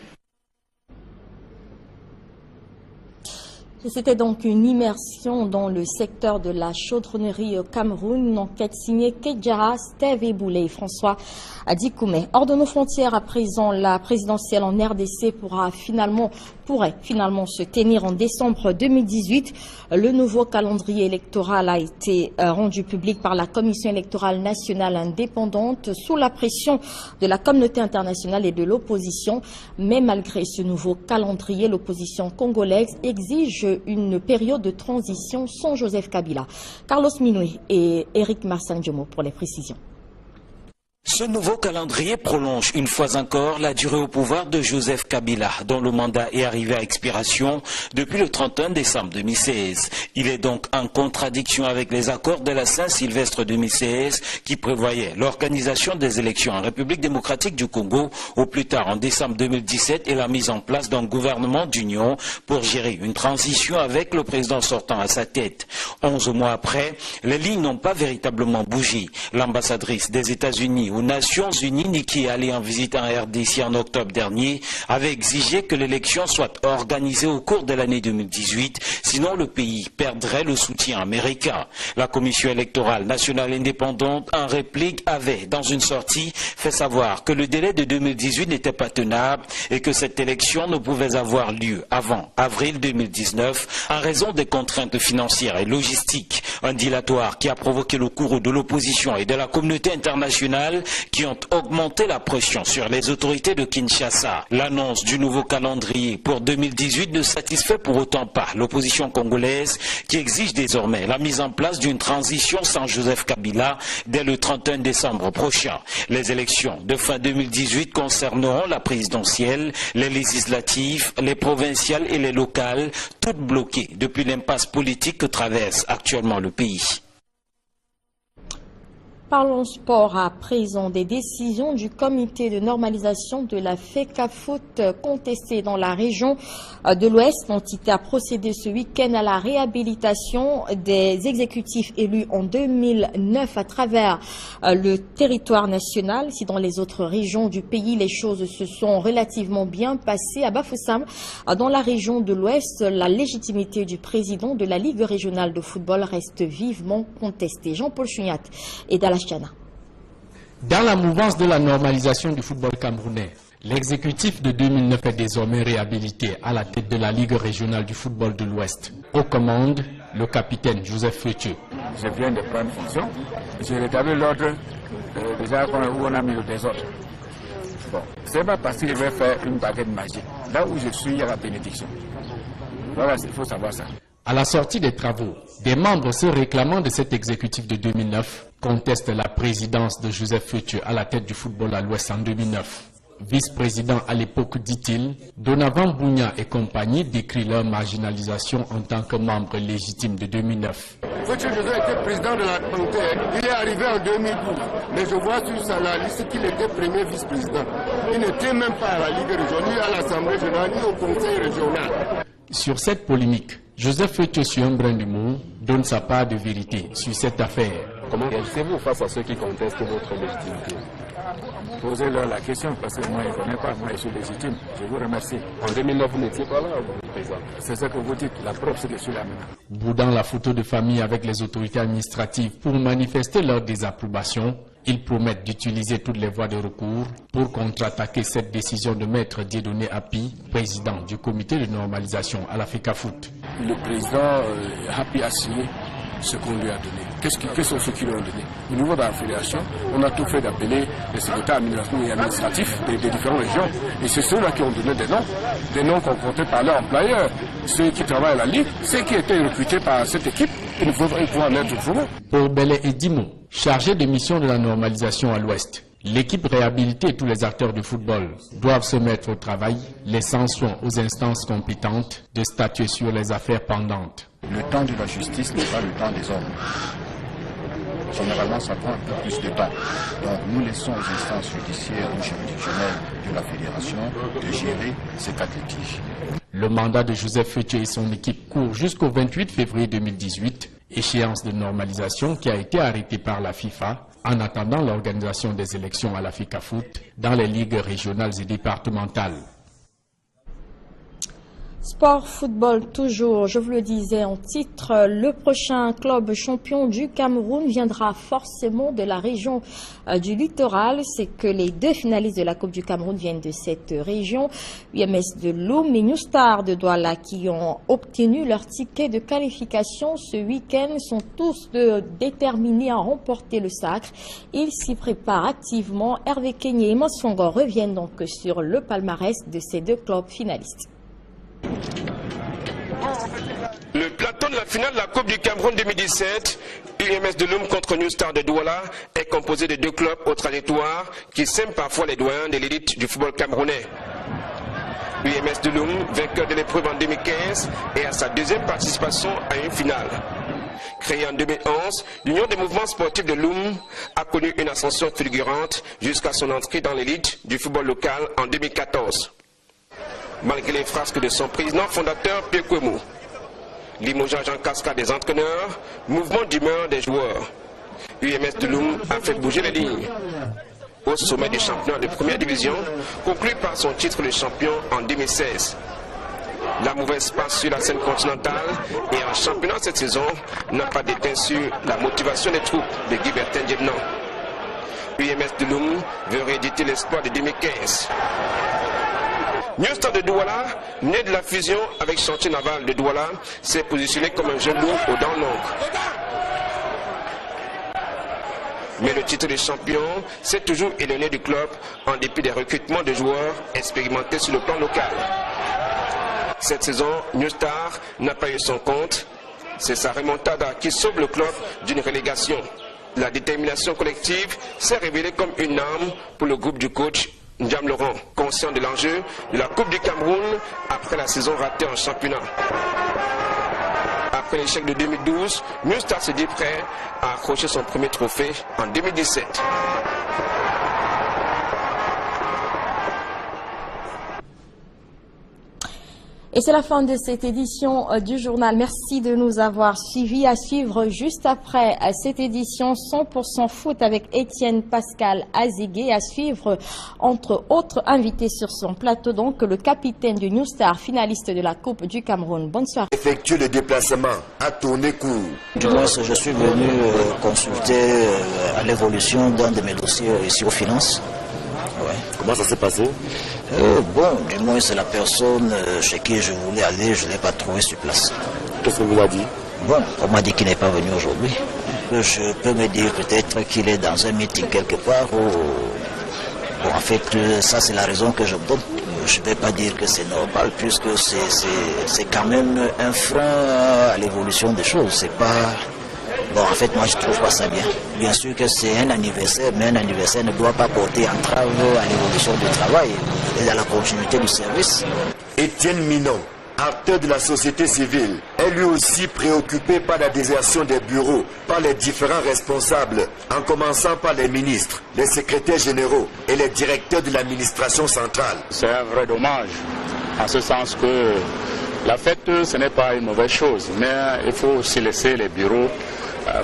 C'était donc une immersion dans le secteur de la chaudronnerie au Cameroun, une enquête signée Kedjara, Steve Eboulé et François Adikoumé. Hors de nos frontières, à présent, la présidentielle en RDC pourrait finalement se tenir en décembre 2018. Le nouveau calendrier électoral a été rendu public par la Commission électorale nationale indépendante sous la pression de la communauté internationale et de l'opposition. Mais malgré ce nouveau calendrier, l'opposition congolaise exige une période de transition sans Joseph Kabila. Carlos Minoué et Eric Marsan-Diomo pour les précisions. Ce nouveau calendrier prolonge une fois encore la durée au pouvoir de Joseph Kabila, dont le mandat est arrivé à expiration depuis le 31 décembre 2016. Il est donc en contradiction avec les accords de la Saint-Sylvestre 2016 qui prévoyaient l'organisation des élections en République démocratique du Congo au plus tard en décembre 2017 et la mise en place d'un gouvernement d'union pour gérer une transition avec le président sortant à sa tête. 11 mois après, les lignes n'ont pas véritablement bougé. L'ambassadrice des États-Unis aux Nations Unies, Nikki Haley, en visite en RDC en octobre dernier, avait exigé que l'élection soit organisée au cours de l'année 2018, sinon le pays perdrait le soutien américain. La Commission électorale nationale indépendante, en réplique, avait, dans une sortie, fait savoir que le délai de 2018 n'était pas tenable et que cette élection ne pouvait avoir lieu avant avril 2019 en raison des contraintes financières et logistiques. Un dilatoire qui a provoqué le courroux de l'opposition et de la communauté internationale nationale qui ont augmenté la pression sur les autorités de Kinshasa. L'annonce du nouveau calendrier pour 2018 ne satisfait pour autant pas l'opposition congolaise qui exige désormais la mise en place d'une transition sans Joseph Kabila dès le 31 décembre prochain. Les élections de fin 2018 concerneront la présidentielle, les législatives, les provinciales et les locales, toutes bloquées depuis l'impasse politique que traverse actuellement le pays. Parlons sport à présent. Des décisions du comité de normalisation de la FECAFOOT contestées dans la région de l'Ouest ont été à procéder ce week-end à la réhabilitation des exécutifs élus en 2009 à travers le territoire national. Si dans les autres régions du pays, les choses se sont relativement bien passées, à Bafoussam, dans la région de l'Ouest, la légitimité du président de la Ligue régionale de football reste vivement contestée. Jean-Paul Chugnat et Dallas. Dans la mouvance de la normalisation du football camerounais, l'exécutif de 2009 est désormais réhabilité à la tête de la Ligue régionale du football de l'Ouest. Aux commandes, le capitaine Joseph Fetieu. Je viens de prendre fonction. J'ai rétabli l'ordre déjà où on a mis le désordre. Bon, c'est pas parce que je vais faire une baguette magique. Là où je suis, il y a la bénédiction. Voilà, il faut savoir ça. À la sortie des travaux, des membres se réclamant de cet exécutif de 2009 contestent la présidence de Joseph Fetieu à la tête du football à l'Ouest en 2009. Vice-président à l'époque, dit-il, Donavan Bougna et compagnie décrit leur marginalisation en tant que membre légitime de 2009. Fetieu Joseph était président de la communauté. Il est arrivé en 2012, mais je vois sur la liste qu'il était premier vice-président. Il n'était même pas à la Ligue régionale, ni à l'Assemblée générale, ni au Conseil régional. Sur cette polémique, Joseph Fetieu, sur un brin d'humour, donne sa part de vérité sur cette affaire. Comment réagissez-vous face à ceux qui contestent votre légitimité? Posez-leur la question, parce que moi, je ne connais pas, moi, je suis légitime. Je vous remercie. En 2009, vous n'étiez pas là, président. C'est ça que vous dites, la preuve, c'est que je suis là maintenant. Boudant la photo de famille avec les autorités administratives pour manifester leur désapprobation, ils promettent d'utiliser toutes les voies de recours pour contre-attaquer cette décision de maître Dieudonné Hapi, président du comité de normalisation à la FECAFOOT. Le président Hapi a signé ce qu'on lui a donné. Qu'est-ce sont ceux qui lui ont donné? Au niveau de la fédération, on a tout fait d'appeler les secrétaires administratifs des différentes régions. Et c'est ceux-là qui ont donné des noms concordés par leur employeur. Ceux qui travaillent à la Ligue, ceux qui étaient recrutés par cette équipe, il faut en être au fourreau. Pour Belé et Dimo, chargé de mission de la normalisation à l'Ouest, l'équipe réhabilitée et tous les acteurs du football doivent se mettre au travail, laissant soin aux instances compétentes de statuer sur les affaires pendantes. Le temps de la justice n'est pas le temps des hommes. Généralement, ça prend un peu plus de temps. Donc, nous laissons aux instances judiciaires ou juridictionnelles de la fédération de gérer ces cas de litige. Le mandat de Joseph Fetieu et son équipe court jusqu'au 28 février 2018, échéance de normalisation qui a été arrêtée par la FIFA en attendant l'organisation des élections à la FECAFOOT dans les ligues régionales et départementales. Sport, football toujours, je vous le disais en titre, le prochain club champion du Cameroun viendra forcément de la région du littoral. C'est que les deux finalistes de la Coupe du Cameroun viennent de cette région. UMS de Loum et New Star de Douala qui ont obtenu leur ticket de qualification ce week-end sont tous déterminés à remporter le sacre. Ils s'y préparent activement. Hervé Kenyé et Mosfongo reviennent donc sur le palmarès de ces deux clubs finalistes. Le plateau de la finale de la Coupe du Cameroun 2017, UMS de Loum contre New Star de Douala, est composé de deux clubs aux trajectoires qui sèment parfois les doyens de l'élite du football camerounais. UMS de Loum, vainqueur de l'épreuve en 2015 et à sa deuxième participation à une finale. Créée en 2011, l'Union des mouvements sportifs de Loum a connu une ascension fulgurante jusqu'à son entrée dans l'élite du football local en 2014. Malgré les frasques de son président fondateur Pierre Kwemou, limogeage en cascade des entraîneurs, mouvement d'humeur des joueurs, UMS de Loum a fait bouger les lignes. Au sommet des champions de première division, conclu par son titre de champion en 2016. La mauvaise passe sur la scène continentale et en championnat cette saison n'a pas déteint sur la motivation des troupes de Guy Bertin Diebnan. UMS de Loum veut rééditer l'espoir de 2015. New Star de Douala, né de la fusion avec Chantier Naval de Douala, s'est positionné comme un jeune loup aux dents longues. Mais le titre de champion s'est toujours éloigné du club en dépit des recrutements de joueurs expérimentés sur le plan local. Cette saison, New Star n'a pas eu son compte. C'est sa remontada qui sauve le club d'une relégation. La détermination collective s'est révélée comme une arme pour le groupe du coach Ndiam Laurent, conscient de l'enjeu de la Coupe du Cameroun après la saison ratée en championnat. Après l'échec de 2012, New Star se dit prêt à accrocher son premier trophée en 2017. Et c'est la fin de cette édition du journal. Merci de nous avoir suivis. À suivre juste après cette édition 100% foot avec Étienne Pascal Azigué. À suivre entre autres invités sur son plateau, donc le capitaine du New Star, finaliste de la Coupe du Cameroun. Bonne soirée. Effectuer le déplacement à tourner court. Du moins, je suis venu consulter à l'évolution d'un de mes dossiers ici aux finances. Ouais. Comment ça s'est passé? Bon, du moins c'est la personne chez qui je voulais aller, je ne l'ai pas trouvé sur place. Qu'est-ce qu'on vous a dit? Bon, on m'a dit qu'il n'est pas venu aujourd'hui. Je peux me dire peut-être qu'il est dans un meeting quelque part ou... Bon, en fait, ça c'est la raison que je me donne. Je ne vais pas dire que c'est normal puisque c'est quand même un frein à l'évolution des choses. C'est pas... Bon, en fait, moi, je trouve pas ça bien. Bien sûr que c'est un anniversaire, mais un anniversaire ne doit pas porter entrave à l'évolution du travail et à la continuité du service. Étienne Minon, acteur de la société civile, est lui aussi préoccupé par la désertion des bureaux par les différents responsables, en commençant par les ministres, les secrétaires généraux et les directeurs de l'administration centrale. C'est un vrai dommage, en ce sens que la fête, ce n'est pas une mauvaise chose, mais il faut aussi laisser les bureaux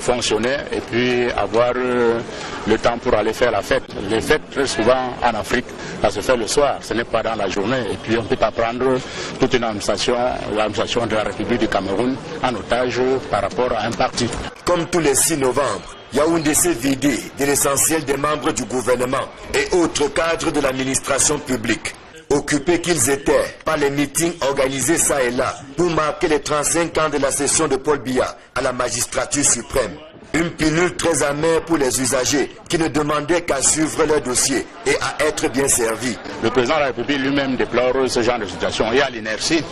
fonctionner et puis avoir le temps pour aller faire la fête. Les fêtes, très souvent en Afrique, ça se fait le soir, ce n'est pas dans la journée. Et puis on peut apprendre toute une administration, l'administration de la République du Cameroun, en otage par rapport à un parti. Comme tous les 6 novembre, Yaoundé s'est vidé de l'essentiel des membres du gouvernement et autres cadres de l'administration publique. Occupés qu'ils étaient par les meetings organisés ça et là pour marquer les 35 ans de la session de Paul Biya à la magistrature suprême. Une pilule très amère pour les usagers qui ne demandaient qu'à suivre leur dossier et à être bien servis. Le président de la République lui-même déplore ce genre de situation. Il y a l'inertie.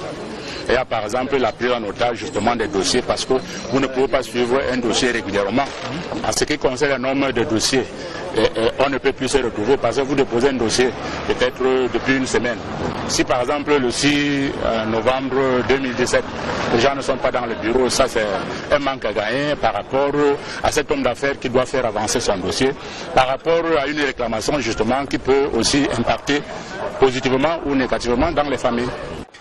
Il y a par exemple la prise en otage justement des dossiers parce que vous ne pouvez pas suivre un dossier régulièrement. En ce qui concerne le nombre de dossiers, on ne peut plus se retrouver parce que vous déposez un dossier peut-être depuis une semaine. Si par exemple le 6 novembre 2017, les gens ne sont pas dans le bureau, ça c'est un manque à gagner par rapport à cet homme d'affaires qui doit faire avancer son dossier, par rapport à une réclamation justement qui peut aussi impacter positivement ou négativement dans les familles.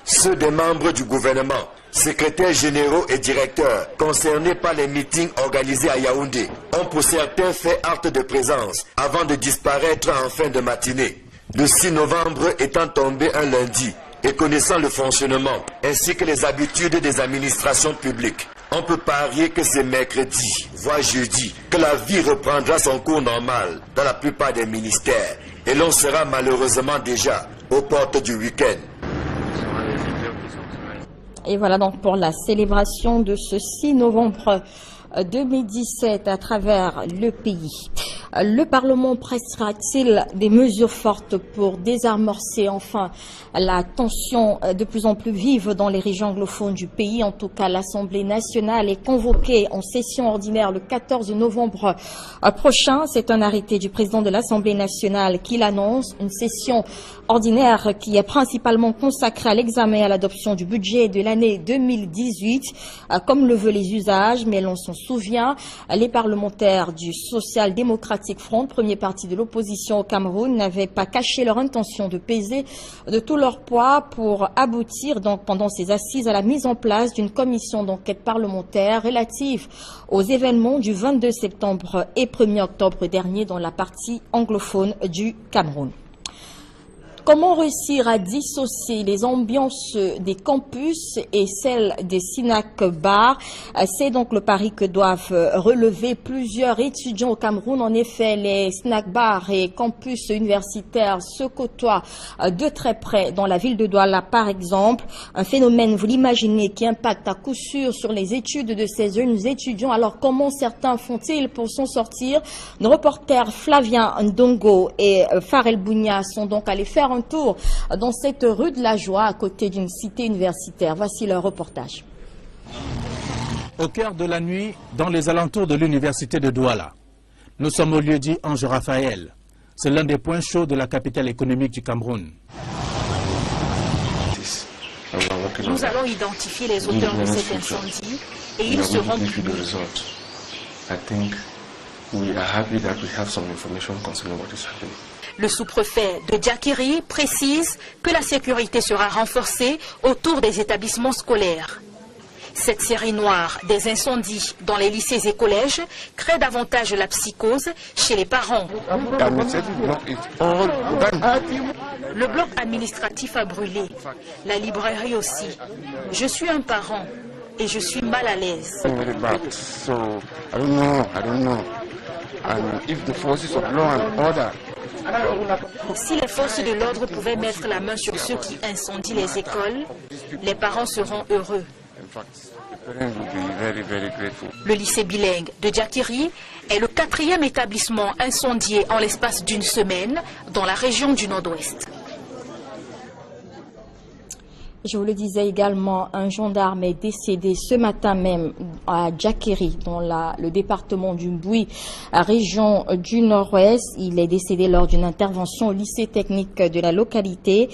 Ceux des membres du gouvernement, secrétaires généraux et directeurs concernés par les meetings organisés à Yaoundé ont pour certains fait acte de présence avant de disparaître en fin de matinée. Le 6 novembre étant tombé un lundi et connaissant le fonctionnement ainsi que les habitudes des administrations publiques, on peut parier que c'est mercredi, voire jeudi, que la vie reprendra son cours normal dans la plupart des ministères et l'on sera malheureusement déjà aux portes du week-end. Et voilà donc pour la célébration de ce 6 novembre 2017 à travers le pays. Le Parlement pressera-t-il des mesures fortes pour désamorcer enfin la tension de plus en plus vive dans les régions anglophones du pays? En tout cas, l'Assemblée nationale est convoquée en session ordinaire le 14 novembre prochain. C'est un arrêté du président de l'Assemblée nationale qui l'annonce. Une session ordinaire qui est principalement consacrée à l'examen et à l'adoption du budget de l'année 2018, comme le veulent les usages, mais l'on s'en souvient, les parlementaires du Social-Démocratique Front, premier parti de l'opposition au Cameroun, n'avaient pas caché leur intention de peser de tout leur poids pour aboutir donc pendant ces assises à la mise en place d'une commission d'enquête parlementaire relative aux événements du 22 septembre et 1er octobre dernier dans la partie anglophone du Cameroun. Comment réussir à dissocier les ambiances des campus et celles des snack-bars? C'est donc le pari que doivent relever plusieurs étudiants au Cameroun. En effet, les snack-bars et campus universitaires se côtoient de très près dans la ville de Douala, par exemple. Un phénomène, vous l'imaginez, qui impacte à coup sûr sur les études de ces jeunes étudiants. Alors, comment certains font-ils pour s'en sortir? Nos reporters Flavien Ndongo et Farel Bounia sont donc allés faire un tour dans cette rue de la Joie à côté d'une cité universitaire. Voici leur reportage. Au cœur de la nuit, dans les alentours de l'université de Douala, nous sommes au lieu-dit Ange Raphaël. C'est l'un des points chauds de la capitale économique du Cameroun. Nous allons identifier les auteurs de cet incendie et ils seront punis. Le sous-préfet de Djakiri précise que la sécurité sera renforcée autour des établissements scolaires. Cette série noire des incendies dans les lycées et collèges crée davantage la psychose chez les parents. Le bloc administratif a brûlé, la librairie aussi. Je suis un parent et je suis mal à l'aise. Si les forces de l'ordre pouvaient mettre la main sur ceux qui incendient les écoles, les parents seront heureux. Le lycée bilingue de Djakiri est le 4e établissement incendié en l'espace d'une semaine dans la région du Nord-Ouest. Je vous le disais également, un gendarme est décédé ce matin même à Djakiri, dans le département du Mboui, région du Nord-Ouest. Il est décédé lors d'une intervention au lycée technique de la localité.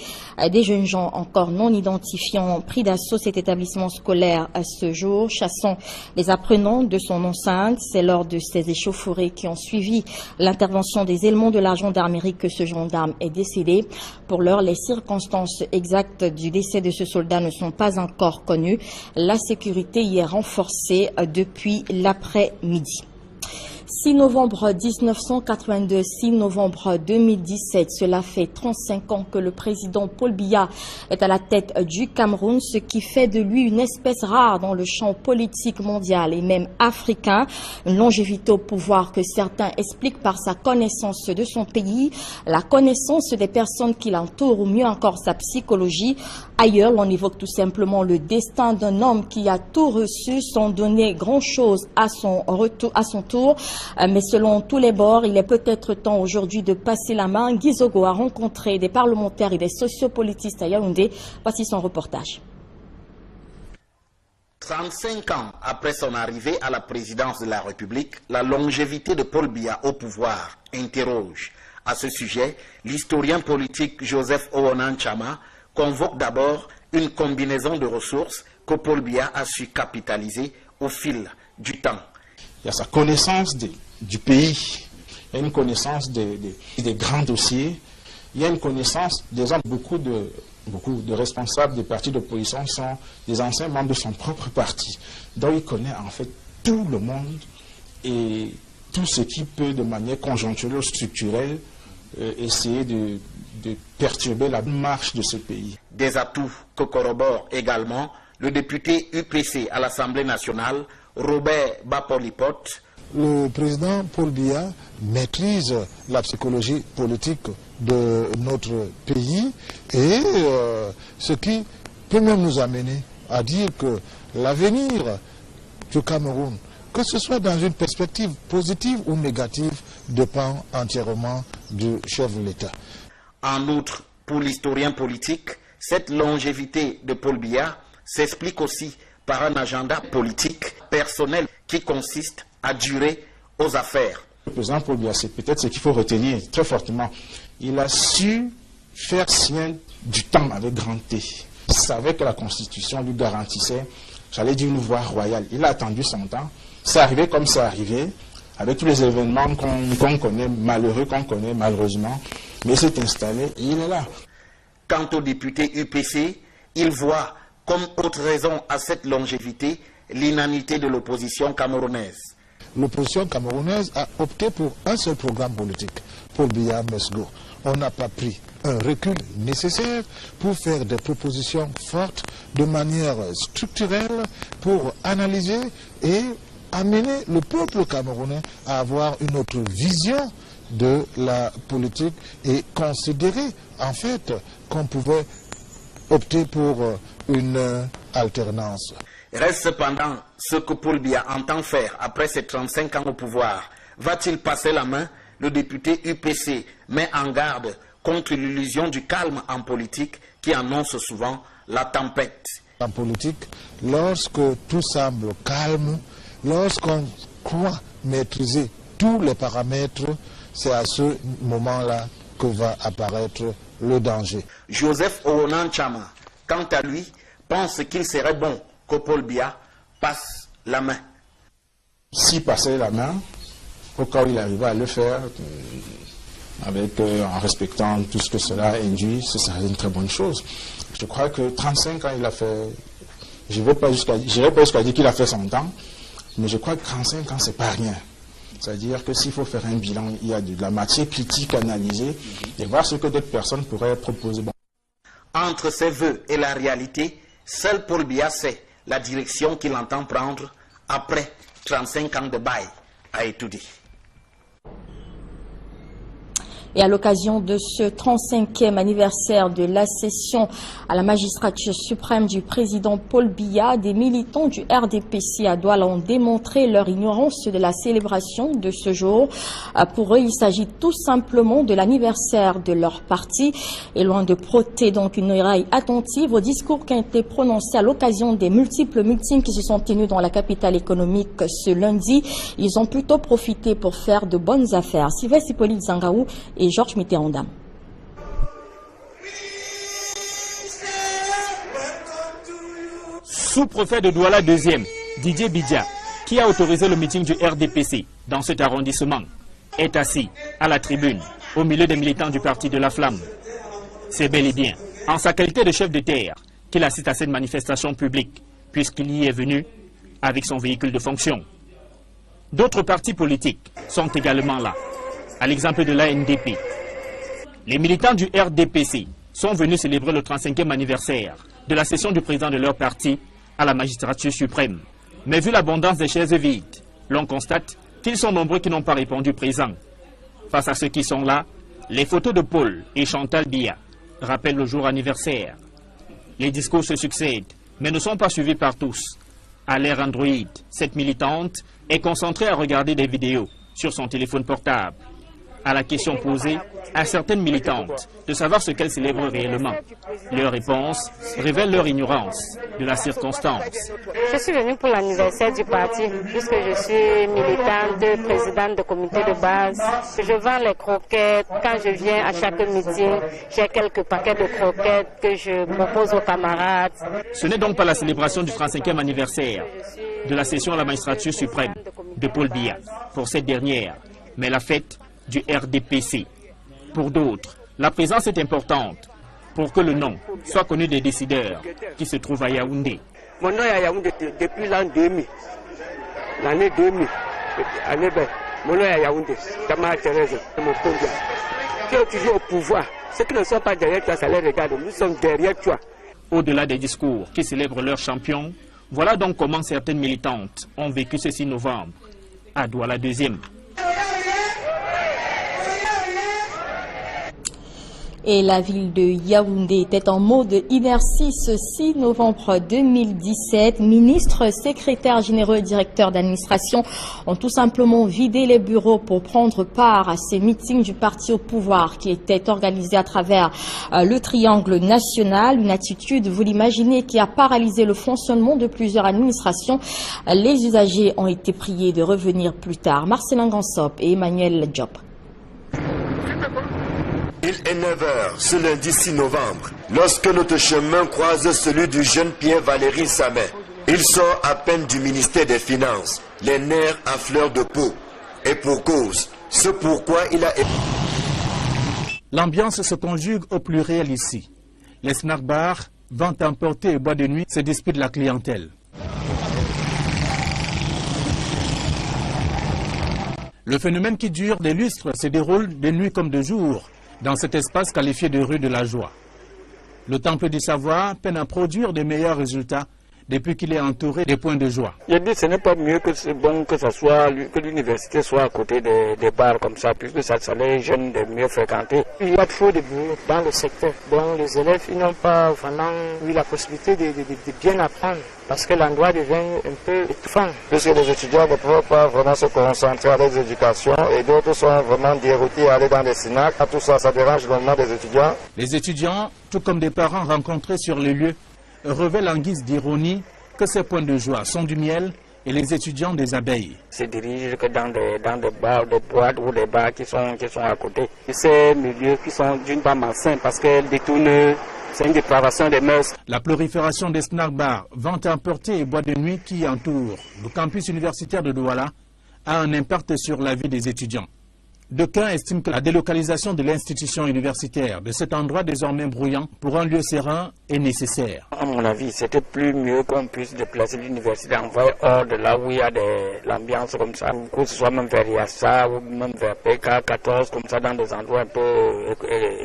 Des jeunes gens encore non identifiés ont pris d'assaut cet établissement scolaire à ce jour, chassant les apprenants de son enceinte. C'est lors de ces échauffourées qui ont suivi l'intervention des éléments de la gendarmerie que ce gendarme est décédé. Pour l'heure, les circonstances exactes du décès de ce soldats ne sont pas encore connus. La sécurité y est renforcée depuis l'après-midi. 6 novembre 1982, 6 novembre 2017, cela fait 35 ans que le président Paul Biya est à la tête du Cameroun, ce qui fait de lui une espèce rare dans le champ politique mondial et même africain. Une longévité au pouvoir que certains expliquent par sa connaissance de son pays, la connaissance des personnes qui l'entourent ou mieux encore sa psychologie. Ailleurs, l'on évoque tout simplement le destin d'un homme qui a tout reçu sans donner grand-chose à son tour. Mais selon tous les bords, il est peut-être temps aujourd'hui de passer la main. Guy Zogo a rencontré des parlementaires et des sociopolitistes à Yaoundé. Voici son reportage. 35 ans après son arrivée à la présidence de la République, la longévité de Paul Biya au pouvoir interroge. À ce sujet, l'historien politique Joseph Owonan Chama convoque d'abord une combinaison de ressources que Paul Biya a su capitaliser au fil du temps. Il y a sa connaissance du pays, il y a une connaissance des grands dossiers, il y a une connaissance des hommes, beaucoup de responsables des partis d'opposition sont des anciens membres de son propre parti. Donc il connaît en fait tout le monde et tout ce qui peut de manière conjoncturelle ou structurelle essayer de perturber la marche de ce pays. Des atouts que corrobore également le député UPC à l'Assemblée nationale, Robert Bapolipot. Le président Paul Biya maîtrise la psychologie politique de notre pays et ce qui peut même nous amener à dire que l'avenir du Cameroun, que ce soit dans une perspective positive ou négative, dépend entièrement du chef de l'État. En outre, pour l'historien politique, cette longévité de Paul Biya s'explique aussi par un agenda politique personnel qui consiste à durer aux affaires. Le président Paul Biya, c'est peut-être ce qu'il faut retenir très fortement. Il a su faire sien du temps avec grand T. Il savait que la Constitution lui garantissait, j'allais dire, une voie royale. Il a attendu son temps. C'est arrivé comme c'est arrivé, avec tous les événements qu'on connaît, malheureux qu'on connaît malheureusement. Mais il s'est installé et il est là. Quant au député UPC, il voit comme autre raison à cette longévité l'inanité de l'opposition camerounaise. L'opposition camerounaise a opté pour un seul programme politique, Paul Biya Mesgo. on n'a pas pris un recul nécessaire pour faire des propositions fortes de manière structurelle pour analyser et amener le peuple camerounais à avoir une autre vision de la politique et considérer en fait qu'on pouvait opter pour une alternance. Reste cependant ce que Paul Biya entend faire après ses 35 ans au pouvoir. Va-t-il passer la main? Le député UPC met en garde contre l'illusion du calme en politique qui annonce souvent la tempête. En politique, lorsque tout semble calme, lorsqu'on croit maîtriser tous les paramètres, c'est à ce moment-là que va apparaître le danger. Joseph Oonan Tchama, quant à lui, pense qu'il serait bon que Paul Biya passe la main. S'il passait la main, au cas où il arrivait à le faire, en respectant tout ce que cela induit, ce serait une très bonne chose. Je crois que 35 ans, il a fait, je n'irai pas jusqu'à dire qu'il a fait son temps, mais je crois que 35 ans, c'est pas rien. C'est-à-dire que s'il faut faire un bilan, il y a de la matière critique à analyser et voir ce que d'autres personnes pourraient proposer. Bon. Entre ses vœux et la réalité, seul Paul Biya sait la direction qu'il entend prendre après 35 ans de bail, a été dit. Et à l'occasion de ce 35e anniversaire de l'accession à la magistrature suprême du président Paul Biya, des militants du RDPC à Douala ont démontré leur ignorance de la célébration de ce jour. Pour eux, il s'agit tout simplement de l'anniversaire de leur parti. Et loin de prêter donc une oreille attentive aux discours qui ont été prononcés à l'occasion des multiples meetings qui se sont tenus dans la capitale économique ce lundi, ils ont plutôt profité pour faire de bonnes affaires. Sylvestre Hippolyte Zangaou et Georges Mitterrand. Sous-préfet de Douala 2e, Didier Bidja, qui a autorisé le meeting du RDPC dans cet arrondissement, est assis à la tribune, au milieu des militants du parti de la Flamme. C'est bel et bien, en sa qualité de chef de terre, qu'il assiste à cette manifestation publique, puisqu'il y est venu avec son véhicule de fonction. D'autres partis politiques sont également là, à l'exemple de l'ANDP. Les militants du RDPC sont venus célébrer le 35e anniversaire de la session du président de leur parti à la magistrature suprême. Mais vu l'abondance des chaises vides, l'on constate qu'ils sont nombreux qui n'ont pas répondu présent. Face à ceux qui sont là, les photos de Paul et Chantal Biya rappellent le jour anniversaire. Les discours se succèdent, mais ne sont pas suivis par tous. À l'ère Android, cette militante est concentrée à regarder des vidéos sur son téléphone portable. À la question posée à certaines militantes de savoir ce qu'elles célèbrent réellement, leur réponse révèle leur ignorance de la circonstance. Je suis venue pour l'anniversaire du parti, puisque je suis militante, présidente de comité de base. Je vends les croquettes. Quand je viens à chaque meeting, j'ai quelques paquets de croquettes que je propose aux camarades. Ce n'est donc pas la célébration du 35e anniversaire de la session à la magistrature suprême de Paul Biya pour cette dernière, mais la fête du RDPC. Pour d'autres, la présence est importante pour que le nom soit connu des décideurs qui se trouvent à Yaoundé. Mon nom est à Yaoundé depuis l'an 2000. L'année 2000. Mon nom est à Yaoundé. Tamara Thérèse, mon conjoint. Qui est toujours au pouvoir. Ceux qui ne sont pas derrière toi, ça les regarde. Nous sommes derrière toi. Au-delà des discours qui célèbrent leurs champions, voilà donc comment certaines militantes ont vécu ce 6 novembre à Douala 2e. Et la ville de Yaoundé était en mode inertie ce 6 novembre 2017. Ministres, secrétaires généraux et directeurs d'administration ont tout simplement vidé les bureaux pour prendre part à ces meetings du parti au pouvoir qui étaient organisés à travers le triangle national. Une attitude, vous l'imaginez, qui a paralysé le fonctionnement de plusieurs administrations. Les usagers ont été priés de revenir plus tard. Marcelin Gansop et Emmanuel Diop. Il est 9h ce lundi 6 novembre, lorsque notre chemin croise celui du jeune Pierre-Valéry Samet. Il sort à peine du ministère des Finances, les nerfs à fleur de peau. Et pour cause, ce pourquoi il a... L'ambiance se conjugue au pluriel ici. Les snack bars, ventes à emporter et bois de nuit se disputent la clientèle. Le phénomène qui dure des lustres se déroule de nuit comme de jour. dans cet espace qualifié de rue de la joie. Le Temple du savoir peine à produire de meilleurs résultats depuis qu'il est entouré des points de joie. Je dis ce n'est pas mieux que c'est bon que l'université soit à côté des bars comme ça, puisque ça les jeunes de mieux fréquenter. Il y a trop de boulot dans le secteur. Donc les élèves n'ont pas vraiment eu la possibilité de bien apprendre, parce que l'endroit devient un peu étouffant. Puisque les étudiants ne peuvent pas vraiment se concentrer à leur éducation et d'autres sont vraiment déroutés à aller dans les SINAC. Tout ça, ça dérange vraiment des étudiants. Les étudiants, tout comme des parents rencontrés sur les lieux, révèlent en guise d'ironie que ces points de joie sont du miel et les étudiants des abeilles. Ils se dirigent que dans des bars, des boîtes ou des bars qui sont à côté. Et ces milieux qui sont d'une part malsains parce qu'elles détournent, c'est une dépravation des mœurs. La prolifération des snack-bars, ventes à emporter et boîtes de nuit qui entourent le campus universitaire de Douala a un impact sur la vie des étudiants. D'aucuns estiment que la délocalisation de l'institution universitaire de cet endroit désormais bruyant pour un lieu serein est nécessaire. À mon avis, c'était plus mieux qu'on puisse déplacer l'université, envoyer hors de là où il y a l'ambiance comme ça, que ce soit même vers Yassa ou même vers PK14, comme ça, dans des endroits un peu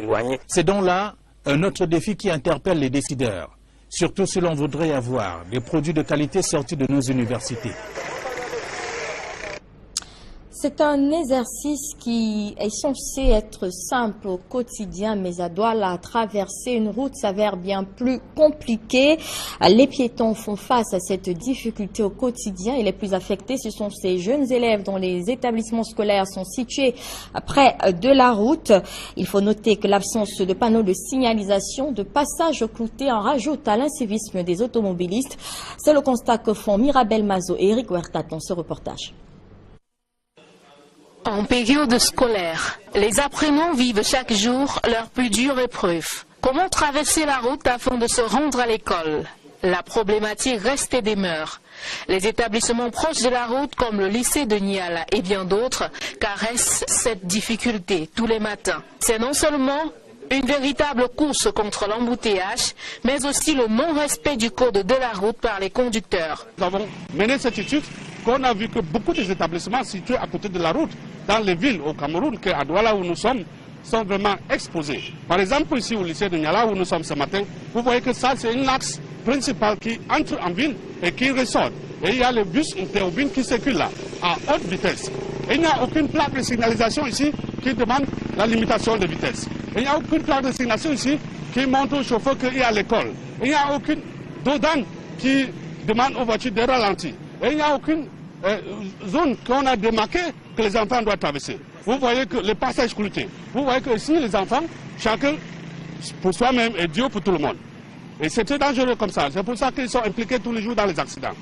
éloignés. C'est donc là un autre défi qui interpelle les décideurs, surtout si l'on voudrait avoir des produits de qualité sortis de nos universités. C'est un exercice qui est censé être simple au quotidien, mais à Douala, traverser une route s'avère bien plus compliqué. Les piétons font face à cette difficulté au quotidien et les plus affectés, ce sont ces jeunes élèves dont les établissements scolaires sont situés près de la route. Il faut noter que l'absence de panneaux de signalisation, de passage clouté en rajoute à l'incivisme des automobilistes. C'est le constat que font Mirabel Mazo et Eric Huerta dans ce reportage. En période scolaire, les apprenants vivent chaque jour leur plus dure épreuve. Comment traverser la route afin de se rendre à l'école? La problématique reste et demeure. Les établissements proches de la route comme le lycée de Niala et bien d'autres caressent cette difficulté tous les matins. C'est non seulement une véritable course contre l'embouteillage, mais aussi le non-respect du code de la route par les conducteurs. Nous avons mené cette étude qu'on a vu que beaucoup des établissements situés à côté de la route, dans les villes au Cameroun, qu'à Douala où nous sommes, sont vraiment exposés. Par exemple, ici au lycée de Niala où nous sommes ce matin, vous voyez que ça c'est un axe principal qui entre en ville et qui ressort. Et il y a les bus interurbains qui circulent là, à haute vitesse. Et il n'y a aucune plaque de signalisation ici qui demande la limitation de vitesse. Et il n'y a aucune plaque de signalisation ici qui montre au chauffeur qu'il est à l'école. Et il n'y a aucune dodane qui demande aux voitures de ralentir. Et il n'y a aucune zone qu'on a démarquée que les enfants doivent traverser. Vous voyez que les passages cloutés. Vous voyez que ici, les enfants, chacun pour soi-même et Dieu pour tout le monde. Et c'est très dangereux comme ça. C'est pour ça qu'ils sont impliqués tous les jours dans les accidents.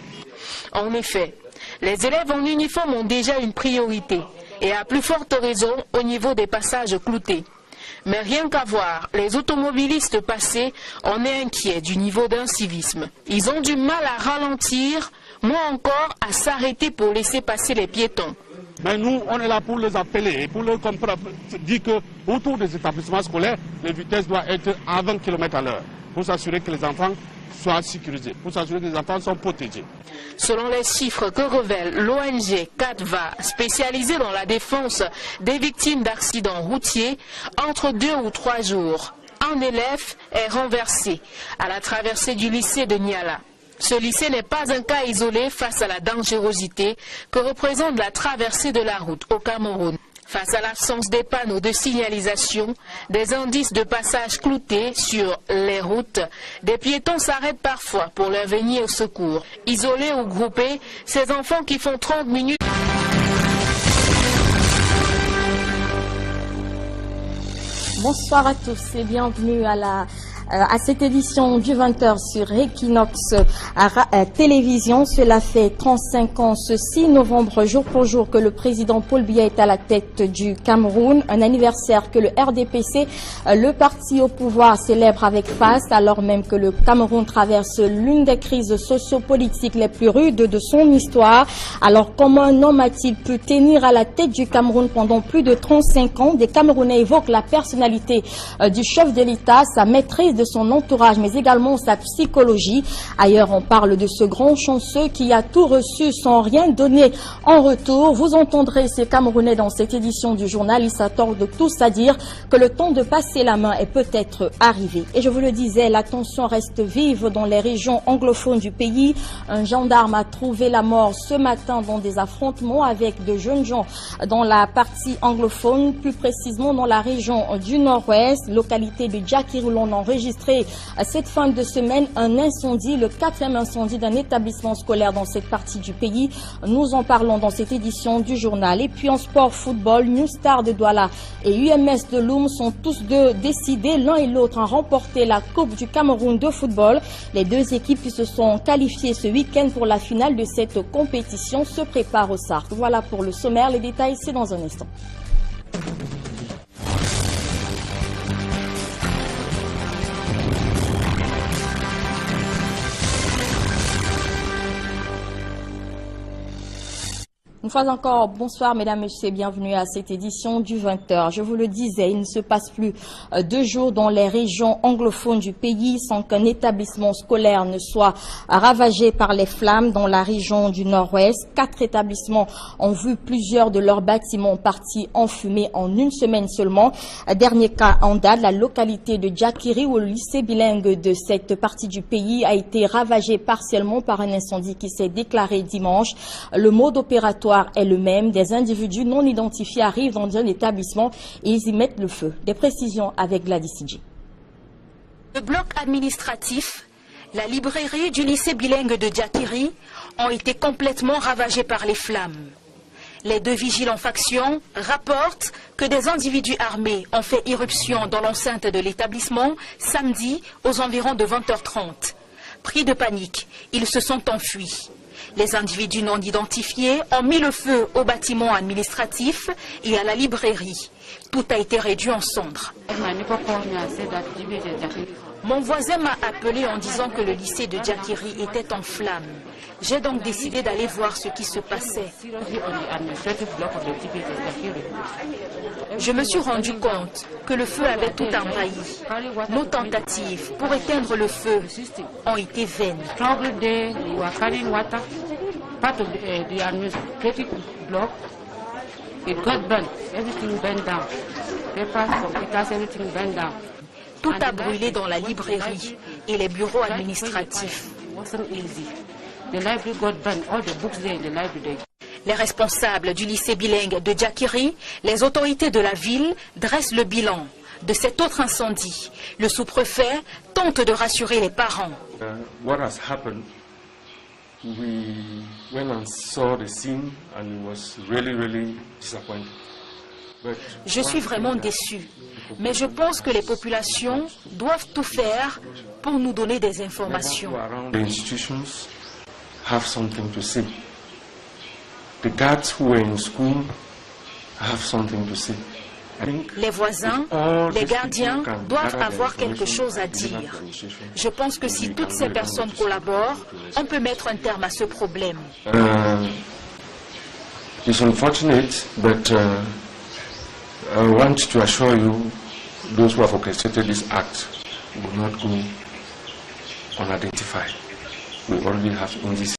En effet, les élèves en uniforme ont déjà une priorité. Et à plus forte raison au niveau des passages cloutés. Mais rien qu'à voir, les automobilistes passés, on est inquiet du niveau d'incivisme. Ils ont du mal à ralentir, moins encore à s'arrêter pour laisser passer les piétons. Mais nous, on est là pour les appeler et pour leur dire qu'autour des établissements scolaires, les vitesses doivent être à 20 km à l'heure pour s'assurer que les enfants soient sécurisés, pour s'assurer que les enfants sont protégés. Selon les chiffres que révèle l'ONG CADVA, spécialisée dans la défense des victimes d'accidents routiers, entre 2 ou 3 jours, un élève est renversé à la traversée du lycée de Niala. Ce lycée n'est pas un cas isolé face à la dangerosité que représente la traversée de la route au Cameroun. Face à l'absence des panneaux de signalisation, des indices de passage cloutés sur les routes, des piétons s'arrêtent parfois pour leur venir au secours. Isolés ou groupés, ces enfants qui font 30 minutes... Bonsoir à tous et bienvenue à cette édition du 20h sur Equinox Télévision. Cela fait 35 ans ce 6 novembre, jour pour jour, que le président Paul Biya est à la tête du Cameroun. Un anniversaire que le RDPC, le parti au pouvoir, célèbre avec face, alors même que le Cameroun traverse l'une des crises sociopolitiques les plus rudes de son histoire. Alors comment un homme a-t-il pu tenir à la tête du Cameroun pendant plus de 35 ans? Des Camerounais évoquent la personnalité du chef de l'État, sa maîtrise de son entourage, mais également sa psychologie. Ailleurs, on parle de ce grand chanceux qui a tout reçu sans rien donner en retour. Vous entendrez ces Camerounais dans cette édition du journal. Ils s'attardent tous à dire que le temps de passer la main est peut-être arrivé. Et je vous le disais, la tension reste vive dans les régions anglophones du pays. Un gendarme a trouvé la mort ce matin dans des affrontements avec de jeunes gens dans la partie anglophone, plus précisément dans la région du Nord-Ouest, localité de Djakiri, où l'on a enregistré cette fin de semaine un incendie, le 4e incendie d'un établissement scolaire dans cette partie du pays. Nous en parlons dans cette édition du journal. Et puis en sport football, New Star de Douala et UMS de Loum sont tous deux décidés l'un et l'autre à remporter la Coupe du Cameroun de football. Les deux équipes qui se sont qualifiées ce week-end pour la finale de cette compétition se préparent au SARC. Voilà pour le sommaire, les détails c'est dans un instant. Une fois encore, bonsoir mesdames, messieurs, bienvenue à cette édition du 20h. Je vous le disais, il ne se passe plus 2 jours dans les régions anglophones du pays sans qu'un établissement scolaire ne soit ravagé par les flammes dans la région du Nord-Ouest. 4 établissements ont vu plusieurs de leurs bâtiments partis en fumée en une semaine seulement. Dernier cas en date, la localité de Djakiri où le lycée bilingue de cette partie du pays a été ravagé partiellement par un incendie qui s'est déclaré dimanche. Le mode opératoire est le même. Des individus non identifiés arrivent dans un établissement et ils y mettent le feu. Des précisions avec Gladys Sidji. Le bloc administratif, la librairie du lycée bilingue de Djakiri ont été complètement ravagés par les flammes. Les 2 vigiles en faction rapportent que des individus armés ont fait irruption dans l'enceinte de l'établissement samedi aux environs de 20h30. Pris de panique, ils se sont enfuis. Les individus non identifiés ont mis le feu au bâtiment administratif et à la librairie. Tout a été réduit en cendres. Mon voisin m'a appelé en disant que le lycée de Djakiri était en flammes. J'ai donc décidé d'aller voir ce qui se passait. Je me suis rendu compte que le feu avait tout envahi. Nos tentatives pour éteindre le feu ont été vaines. Tout a brûlé dans la librairie et les bureaux administratifs. Les responsables du lycée bilingue de Djakiri, les autorités de la ville dressent le bilan de cet autre incendie. Le sous-préfet tente de rassurer les parents. What has happened? We went and saw the scene and it was really disappointing. Je suis vraiment déçu, mais je pense que les populations doivent tout faire pour nous donner des informations. The institutions have something to say. The guards who were in school have something to say. Les voisins, les gardiens doivent avoir quelque chose à dire. Je pense que si toutes ces personnes collaborent, on peut mettre un terme à ce problème. It's unfortunate, but I want to assure you, those who have orchestrated this act will not go unidentified. We already have indices.